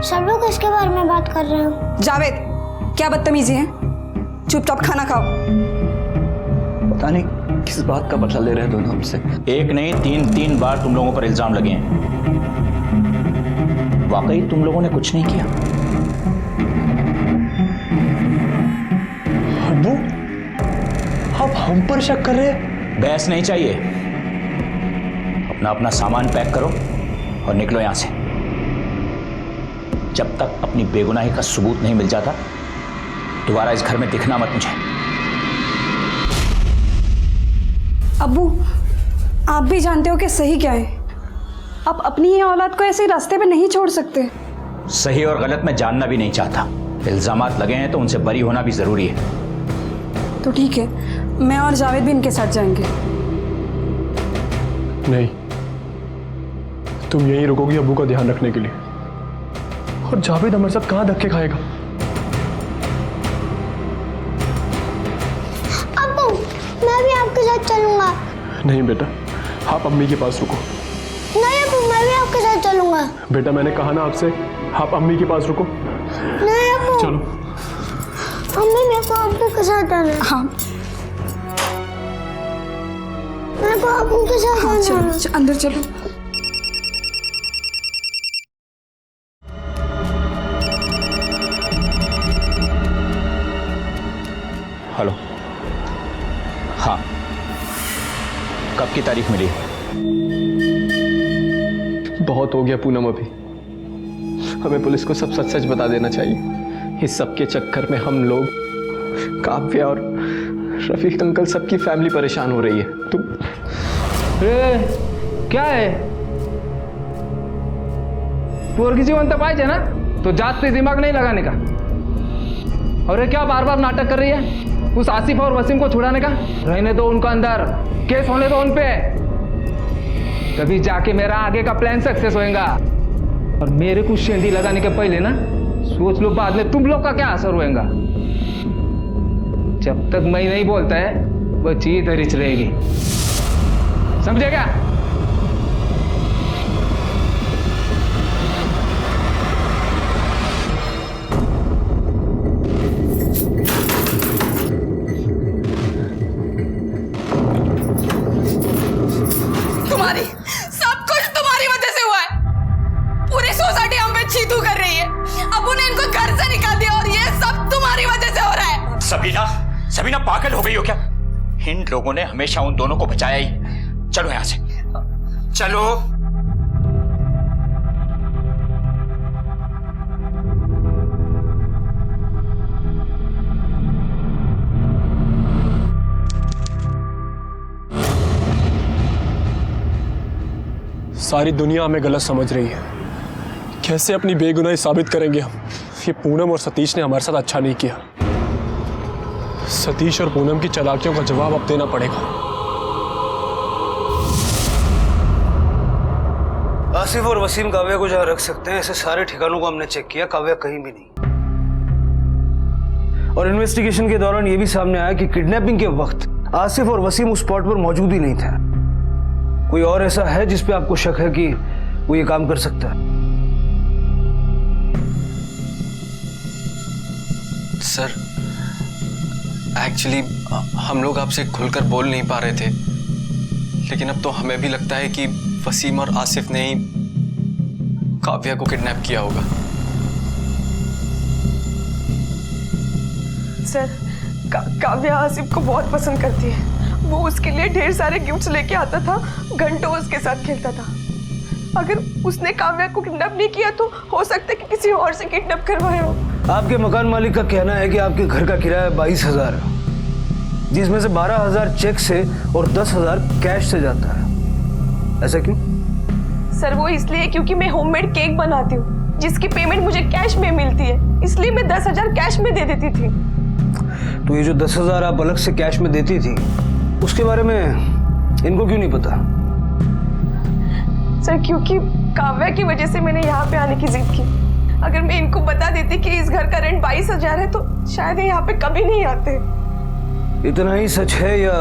S14: सब लोग इसके बारे में बात कर रहे हो।
S6: जावेद, क्या बदतमीजी है? चुपचाप खाना खाओ।
S21: पता नहीं किस बात का बदला ले रहे हैं दोनों हमसे। एक नहीं, तीन बार तुम लोगों पर इल्जाम लगे हैं। वाकई तुम लोगों ने कुछ नहीं किया?
S12: अब्बू, आप हम पर शक कर रहे हैं?
S21: बहस नहीं चाहिए, अपना सामान पैक करो और निकलो यहां से। जब तक अपनी बेगुनाही का सबूत नहीं मिल जाता, दोबारा इस घर में दिखना मत मुझे।
S6: अब्बू, आप भी जानते हो कि सही क्या है। आप अपनी ही औलाद को ऐसे रास्ते पे नहीं छोड़ सकते।
S21: सही और गलत मैं जानना भी नहीं चाहता। इल्जामात लगे हैं तो उनसे बरी होना भी जरूरी है।
S6: तो ठीक है, मैं और जावेद भी इनके साथ जाएंगे।
S12: नहीं, तुम यहीं रुकोगी अब्बू का ध्यान रखने के लिए, और जावेद हमारे साथ कहाँ धक्के खाएगा?
S14: अब्बू, मैं भी आपके साथ चलूंगा।
S12: नहीं बेटा, आप अम्मी के पास रुको।
S14: नहीं अब्बू, मैं भी आपके साथ चलूंगा।
S12: बेटा, मैंने कहा ना आपसे, आप अम्मी के पास रुको।
S14: नहीं अब्बू,
S12: चलो।
S14: अम्मी मेरे को अब्बू के साथ आना। हाँ, मेरे को अब्बू के साथ आना।
S6: अंदर चलो।
S21: हेलो, हाँ, कब की तारीख मिली?
S12: बहुत हो गया पूनम, अभी हमें पुलिस को सब सच सच बता देना चाहिए। इस सब के चक्कर में हम लोग, काव्या और रफीक अंकल, सबकी फैमिली परेशान हो रही है। तुम
S18: क्या है? पोरगी जीवन तो पाए ना, तो जाते दिमाग नहीं लगाने का। और ये क्या बार बार नाटक कर रही है उस आसिफ और वसीम को छुड़ाने का? रहने दो उनको अंदर, केस होने दो उन पे, तभी जाके मेरा आगे का प्लान सक्सेस होएगा। और मेरे को शेंदी लगाने के पहले ना सोच लो बाद में तुम लोग का क्या असर होएगा। जब तक मैं नहीं बोलता है वो चीज धरिच रहेगी, समझे क्या?
S6: तुम्हारी सब कुछ तुम्हारी वजह से हुआ है। पूरी सोसाइटी हम पे चीतू कर रही है। अब उन्हें इनको घर से निकाल दिया, और ये सब तुम्हारी वजह से हो रहा है।
S21: सबीना पागल हो गई हो क्या? इन लोगों ने हमेशा उन दोनों को बचाया ही। चलो यहां से, चलो।
S13: सारी दुनिया हमें गलत समझ रही है। कैसे अपनी बेगुनाही साबित करेंगे हम? ये पूनम और सतीश ने हमारे साथ अच्छा नहीं किया। सतीश और पूनम की चालाकियों का जवाब अब देना पड़ेगा।
S4: आसिफ और वसीम काव्या को जहां रख सकते हैं, ऐसे सारे ठिकानों को हमने चेक किया, काव्या कहीं भी नहीं। और इन्वेस्टिगेशन के दौरान यह भी सामने आया कि किडनैपिंग के वक्त आसिफ और वसीम उस स्पॉट पर मौजूद ही नहीं थे। कोई और ऐसा है जिस पे आपको शक है कि वो ये काम कर सकता है?
S12: सर, एक्चुअली हम लोग आपसे खुलकर बोल नहीं पा रहे थे, लेकिन अब तो हमें भी लगता है कि वसीम और आसिफ ने ही काव्या को किडनैप किया होगा।
S15: सर, काव्या आसिफ को बहुत पसंद करती है। वो उसके लिए ढेर सारे गिफ्ट्स लेके आता था, घंटों उसके साथ खेलता था। अगर उसने काव्या को किडनैप नहीं किया तो हो सकता है कि किसी और से किडनैप करवाया हो।
S4: आपके मकान मालिक का कहना है कि आपके घर का किराया 22,000, जिसमें से 12,000 चेक से और 10,000 कैश से जाता है। ऐसा क्यों?
S15: सर, वो इसलिए क्योंकि मैं होममेड केक बनाती हूँ, जिसकी पेमेंट मुझे कैश में मिलती है, इसलिए मैं 10,000 कैश में दे देती थी।
S4: तो ये जो 10,000 आप अलग से कैश में देती थी, उसके बारे में इनको क्यों नहीं पता?
S15: सर, क्योंकि काव्या की वजह से मैंने यहाँ पे आने की जिद की। अगर मैं इनको बता देती कि इस घर का रेंट 22,000 है तो शायद ये यहाँ पे कभी नहीं आते।
S4: इतना ही सच है या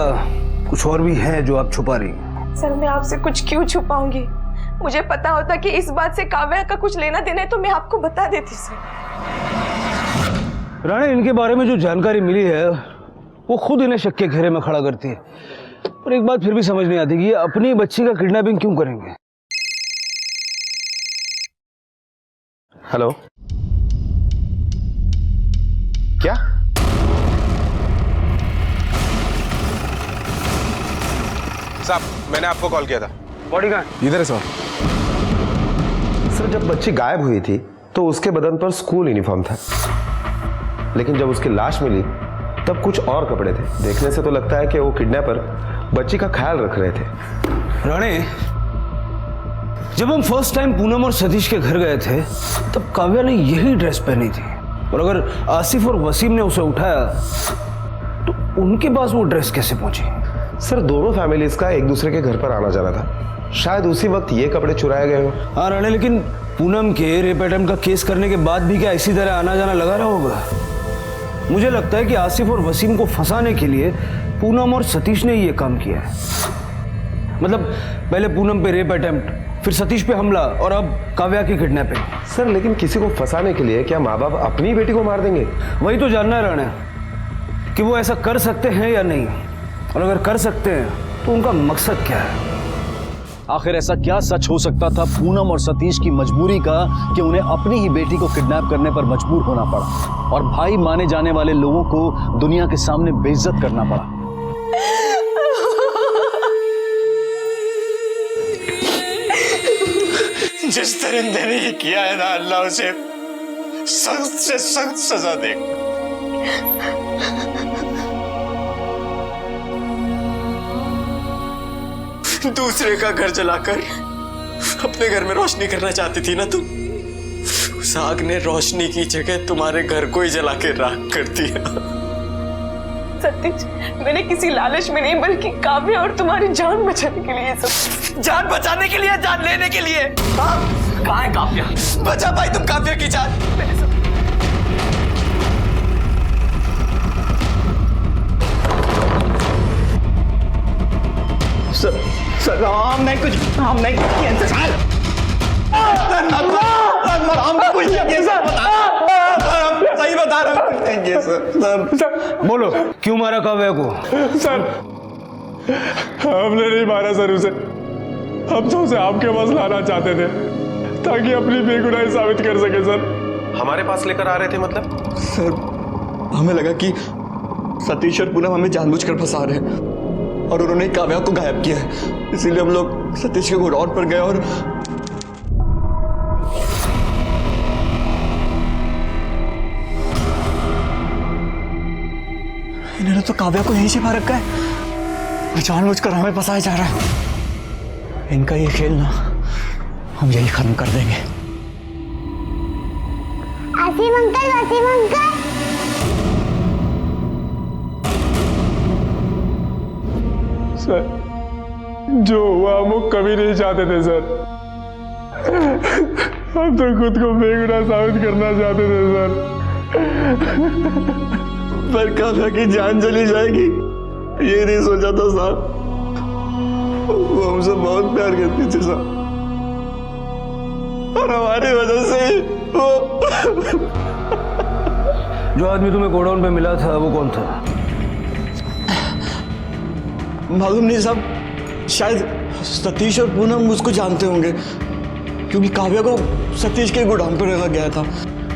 S4: कुछ और भी है जो आप छुपा रही हैं?
S15: सर, मैं आपसे कुछ क्यों छुपाऊंगी? मुझे पता होता कि इस बात से काव्या का कुछ लेना देना है तो मैं आपको बता देती। सर
S4: राणे, इनके बारे में जो जानकारी मिली है वो खुद इन्हें शक के घेरे में खड़ा करती है। और एक बात फिर भी समझ नहीं आती कि ये अपनी बच्ची का किडनैपिंग क्यों करेंगे।
S8: हेलो, क्या? साहब, मैंने आपको कॉल किया था।
S4: बॉडी कहाँ है?
S8: इधर है सर। सर, जब बच्ची गायब हुई थी तो उसके बदन पर स्कूल यूनिफॉर्म था, लेकिन जब उसकी लाश मिली तब कुछ और कपड़े थे। देखने से तो लगता है कि वो किडनैपर बच्ची का ख्याल रख रहे थे।
S4: राणे, जब हम फर्स्ट टाइम पूनम और सतीश के घर गए थे तब काव्या ने यही ड्रेस पहनी थी, और अगर आसिफ और वसीम ने उसे उठाया तो उनके पास वो ड्रेस कैसे पहुंची?
S8: सर, दोनों फैमिलीज का एक दूसरे के घर पर आना जाना था, शायद उसी वक्त ये कपड़े चुराए गए हो।
S4: हाँ राणे, लेकिन पूनम के रेप अटेम्प्ट का केस करने के बाद भी क्या इसी तरह आना जाना लगा रहा होगा? मुझे लगता है कि आसिफ और वसीम को फंसाने के लिए पूनम और सतीश ने ये काम किया है। मतलब पहले पूनम पे रेप अटेम्प्ट, फिर सतीश पे हमला और अब काव्या की किडनैपिंग।
S8: सर, लेकिन किसी को फंसाने के लिए क्या माँ बाप अपनी बेटी को मार देंगे?
S4: वही तो जानना है राणे कि वो ऐसा कर सकते हैं या नहीं, और अगर कर सकते हैं तो उनका मकसद क्या है?
S19: आखिर ऐसा क्या सच हो सकता था पूनम और सतीश की मजबूरी का कि उन्हें अपनी ही बेटी को किडनैप करने पर मजबूर होना पड़ा और भाई माने जाने वाले लोगों को दुनिया के सामने बेइज्जत करना पड़ा?
S11: जिस दरिंदे ने ये किया है ना, अल्लाह उसे सख्त से सख्त सजा दे। दूसरे का घर जलाकर अपने घर में रोशनी करना चाहती थी ना तुम? उस आग ने रोशनी की जगह तुम्हारे घर को ही जला के राख कर दिया।
S15: सतीश, मैंने किसी लालच में नहीं बल्कि काव्या और तुम्हारी जान बचाने के लिए सब।
S11: जान बचाने के लिए, जान लेने के लिए? कहाँ है काव्या? बचा पाई तुम काव्या की जान? सर, हम नहीं किया सर। हमने कुछ नहीं किया सर। सही बता रहा हूँ, सर।
S4: बोलो, क्यों मारा काव्या को?
S13: सर, हमने नहीं मारा सर उसे। हम तो उसे आपके पास लाना चाहते थे ताकि अपनी बेगुनाही साबित कर सके सर।
S8: हमारे पास लेकर आ रहे थे मतलब?
S11: सर, हमें लगा कि सतीश और पूनम हमें जानबूझकर फंसा रहे हैं और उन्होंने काव्या को गायब किया है, इसीलिए हम लोग सतीश के गोडाउन पर गए और इन्होंने तो काव्या को यहीं छिपा रखा है और जानबूझकर हमें फंसाया जा रहा है। इनका ये खेल ना
S21: हम यही खत्म कर देंगे।
S14: Wasim uncle, Wasim uncle.
S13: Sir, जो हुआ हम वो कभी नहीं चाहते थे सर। हम तो खुद को बेगुनाह साबित करना चाहते थे सर।
S12: पर काव्या की जान चली जाएगी ये नहीं सोचा था साहब। वो हमसे बहुत प्यार करती थी साहब, और हमारी वजह से ही वो।
S4: जो आदमी तुम्हें गोडाउन पे मिला था वो कौन था?
S12: मालूम नहीं साहब, शायद सतीश और पूनम उसको जानते होंगे, क्योंकि काव्या को सतीश के गोडाउन पर रखा गया था।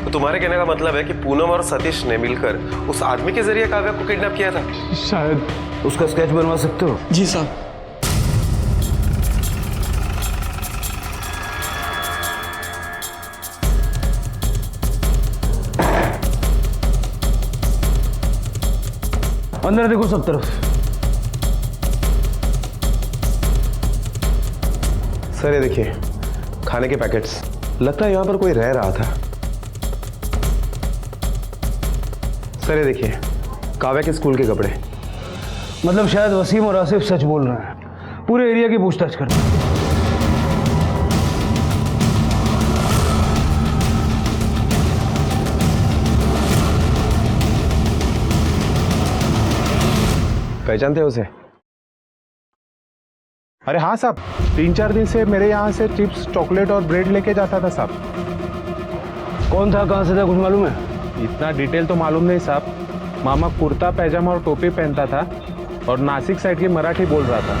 S8: तो तुम्हारे कहने का मतलब है कि पूनम और सतीश ने मिलकर उस आदमी के जरिए काव्या को किडनैप किया था?
S13: शायद।
S4: उसका स्केच बनवा सकते हो?
S12: जी साहब।
S4: अंदर देखो सब तरफ।
S8: सर ये देखिए, खाने के पैकेट्स। लगता है यहाँ पर कोई रह रहा था। सर ये देखिए, काव्या के स्कूल के कपड़े।
S4: मतलब शायद वसीम और आसिफ सच बोल रहे हैं। पूरे एरिया की पूछताछ करते हैं।
S8: पहचानते हो उसे?
S13: अरे हाँ साहब, 3-4 दिन से मेरे यहाँ से चिप्स, चॉकलेट और ब्रेड लेके जाता था साहब।
S4: कौन था, कहाँ से था, कुछ मालूम है?
S13: इतना डिटेल तो मालूम नहीं साहब। मामा कुर्ता पैजामा और टोपी पहनता था और नासिक साइड की मराठी बोल रहा था।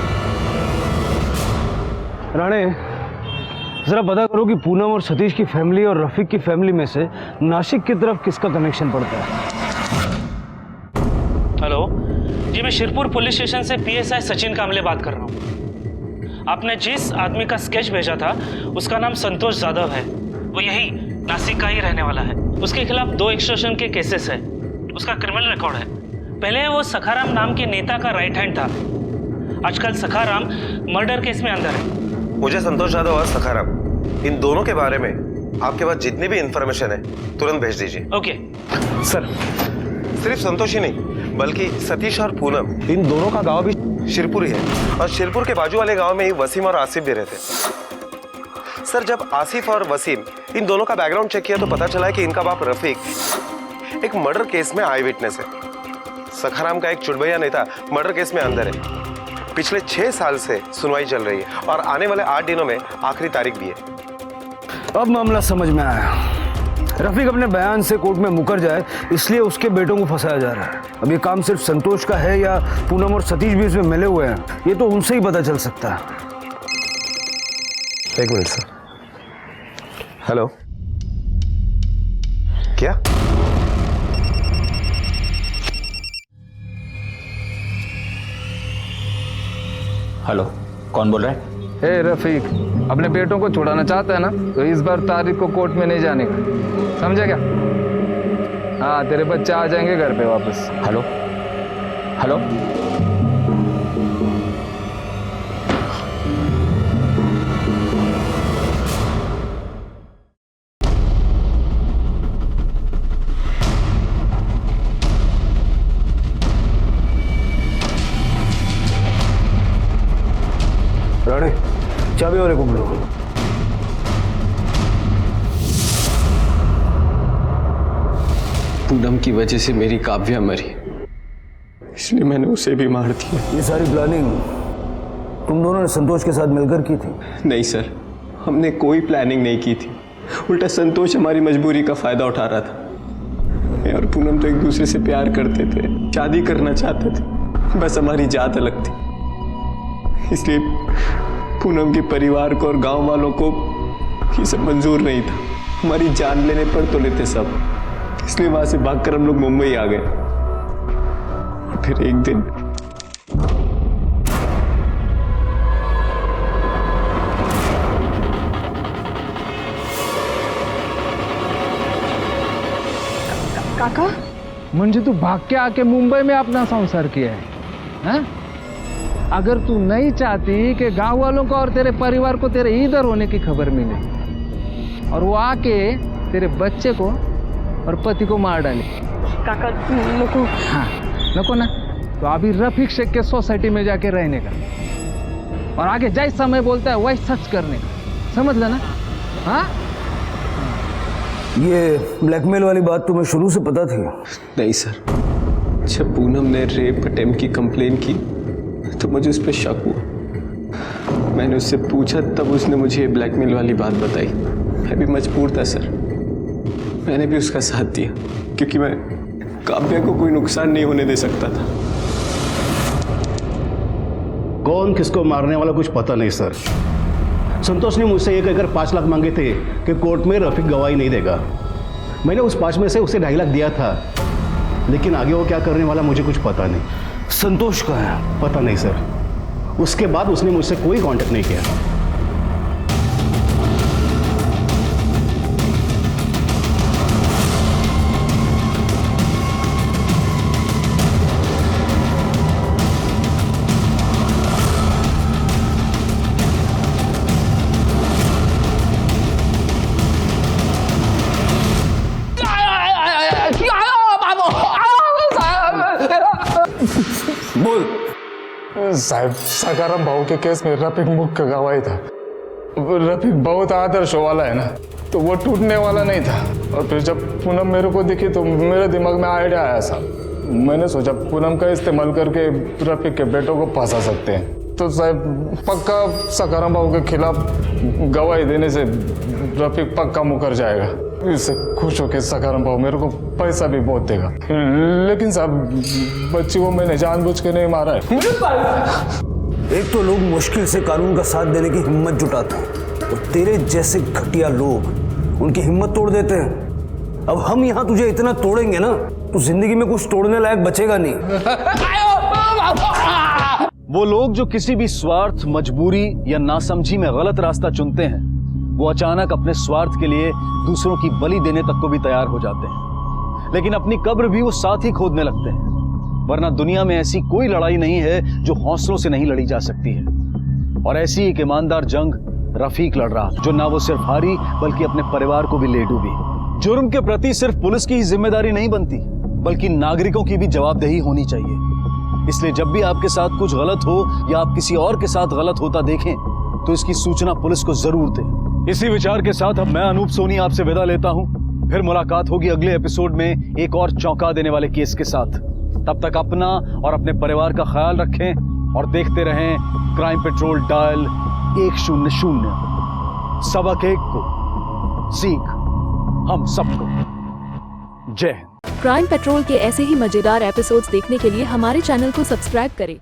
S4: राणे, जरा पता करो कि पूनम और सतीश की फैमिली और रफीक की फैमिली में से नासिक की तरफ किसका कनेक्शन पड़ता है।
S23: हेलो जी, मैं शिरपुर पुलिस स्टेशन से PSI सचिन कामले बात कर रहा हूँ। आपने जिस आदमी का स्केच भेजा था उसका नाम संतोष जाधव है। वो यही नासिक का ही रहने वाला है। उसके खिलाफ 2 एक्सटॉर्शन के केसेस है। उसका क्रिमिनल रिकॉर्ड है। पहले वो सखाराम नाम के नेता का राइट हैंड था। आजकल सखाराम मर्डर केस में अंदर है।
S8: मुझे संतोष यादव और सखाराम, इन दोनों के बारे में आपके पास जितनी भी इंफॉर्मेशन है तुरंत भेज दीजिए।
S23: Okay
S8: sir. सिर्फ संतोष ही नहीं बल्कि सतीश और पूनम, इन दोनों का गांव भी शिरपुर ही है, और शिरपुर के बाजू वाले गांव में ही वसीम और आसिफ भी रहते। सर, जब आसिफ और वसीम इन दोनों का बैकग्राउंड चेक किया तो पता चला कि इनका बाप रफीक एक मर्डर केस में आई विटनेस है। सखाराम का एक चुड़बैया नेता मर्डर केस में अंदर है। पिछले 6 साल से सुनवाई चल रही है और आने वाले 8 दिनों में आखिरी तारीख भी है।
S4: अब मामला समझ में आया। रफीक अपने बयान से कोर्ट में मुकर जाए इसलिए उसके बेटों को फंसाया जा रहा है। अब ये काम सिर्फ संतोष का है या पूनम और सतीश भी इसमें मिले हुए हैं, ये तो उनसे ही पता चल सकता है।
S8: 1 मिनट सर। हेलो, क्या?
S21: हेलो, कौन बोल रहा है?
S18: ए रफीक, अपने बेटों को छुड़ाना चाहता है ना, तो इस बार तारीख को कोर्ट में नहीं जाने का, समझे क्या? हाँ, तेरे बच्चे आ जाएंगे घर पे वापस।
S21: हेलो हेलो,
S4: राणे, चाबी वाले को बुलाओ।
S12: पूनम की वजह से मेरी काव्या मरी, इसलिए मैंने उसे भी मार दिया।
S4: ये सारी प्लानिंग तुम दोनों ने संतोष के साथ मिलकर की थी?
S12: नहीं सर, हमने कोई प्लानिंग नहीं की थी। उल्टा संतोष हमारी मजबूरी का फायदा उठा रहा था। मैं और पूनम तो एक दूसरे से प्यार करते थे, शादी करना चाहते थे, बस हमारी जात अलग थी। इसलिए पूनम के परिवार को और गांव वालों को ये सब मंजूर नहीं था। हमारी जान लेने पर तो लेते सब, इसलिए वहां से भागकर हम लोग मुंबई आ गए। फिर एक दिन
S15: काका,
S18: म्हणजे तू भाग के आके मुंबई में अपना संसार किया है, हाँ? अगर तू नहीं चाहती कि गांव वालों को और तेरे परिवार को तेरे इधर होने की खबर मिले और वो आके तेरे बच्चे को और पति को मार डाले।
S9: काका नको।
S18: हाँ नको ना, तो अभी रफीक शेख के सोसाइटी में जाके रहने का और आगे जैसा मैं बोलता है वही सच करने का, समझ लेना। हाँ
S4: ये ब्लैकमेल वाली बात तुम्हें शुरू से पता थी?
S12: नहीं सर, जब पूनम ने रेप अटेम्प्ट की कंप्लेन की तो मुझे उस पर शक हुआ। मैंने उससे पूछा तब उसने मुझे ब्लैकमेल वाली बात बताई। मैं भी मजबूर था सर, मैंने भी उसका साथ दिया क्योंकि मैं काव्या को कोई नुकसान नहीं होने दे सकता था।
S19: कौन किसको मारने वाला कुछ पता नहीं सर। संतोष ने मुझसे ये कहकर 5 लाख मांगे थे कि कोर्ट में रफीक गवाही नहीं देगा। मैंने उस 5 में से उसे 2.5 लाख दिया था, लेकिन आगे वो क्या करने वाला मुझे कुछ पता नहीं।
S4: संतोष का है?
S19: पता नहीं सर, उसके बाद उसने मुझसे कोई कांटेक्ट नहीं किया।
S1: साहब, सकाराम भाऊ के केस में रफीक मुख्य गवाही था। रफीक बहुत आदर्श वाला है ना, तो वो टूटने वाला नहीं था। और फिर जब पूनम मेरे को दिखी तो मेरे दिमाग में आइडिया आया साहब। मैंने सोचा पूनम का इस्तेमाल करके रफीक के बेटों को फंसा सकते हैं। तो साहब पक्का सकाराम भाऊ के खिलाफ गवाही देने से रफीक पक्का मुकर जाएगा। इससे खुश होकर सकाराम भाऊ मेरे को पैसा भी बहुत देगा। लेकिन साहब बच्ची को मैंने जानबूझ के नहीं मारा है।
S4: एक तो लोग मुश्किल से कानून का साथ देने की हिम्मत जुटाते हैं और तेरे जैसे घटिया लोग उनकी हिम्मत तोड़ देते हैं। अब हम यहाँ तुझे इतना तोड़ेंगे ना, तो जिंदगी में कुछ तोड़ने लायक बचेगा नहीं।
S19: वो लोग जो किसी भी स्वार्थ, मजबूरी या नासमझी में गलत रास्ता चुनते हैं, वो अचानक अपने स्वार्थ के लिए दूसरों की बलि देने तक को भी तैयार हो जाते हैं। लेकिन अपनी कब्र भी वो साथ ही खोदने लगते हैं। वरना दुनिया में ऐसी कोई लड़ाई नहीं है जो हौसलों से नहीं लड़ी जा सकती है। और ऐसी एक ईमानदार जंग रफीक लड़ रहा, जो ना वो सिर्फ हारी बल्कि अपने परिवार को भी ले डूबी। जुर्म के प्रति सिर्फ पुलिस की ही जिम्मेदारी नहीं बनती, बल्कि नागरिकों की भी जवाबदेही होनी चाहिए। इसलिए जब भी आपके साथ कुछ गलत हो या आप किसी और के साथ गलत होता देखें, तो इसकी सूचना पुलिस को जरूर दें। इसी विचार के साथ अब मैं अनूप सोनी आपसे विदा लेता हूं। फिर मुलाकात होगी अगले एपिसोड में एक और चौंका देने वाले केस के साथ। तब तक अपना और अपने परिवार का ख्याल रखें और देखते रहें क्राइम पेट्रोल डायल 100। सबक एक को सीख हम सबको। जय हिंद।
S2: क्राइम पेट्रोल के ऐसे ही मजेदार एपिसोड्स देखने के लिए हमारे चैनल को सब्सक्राइब करें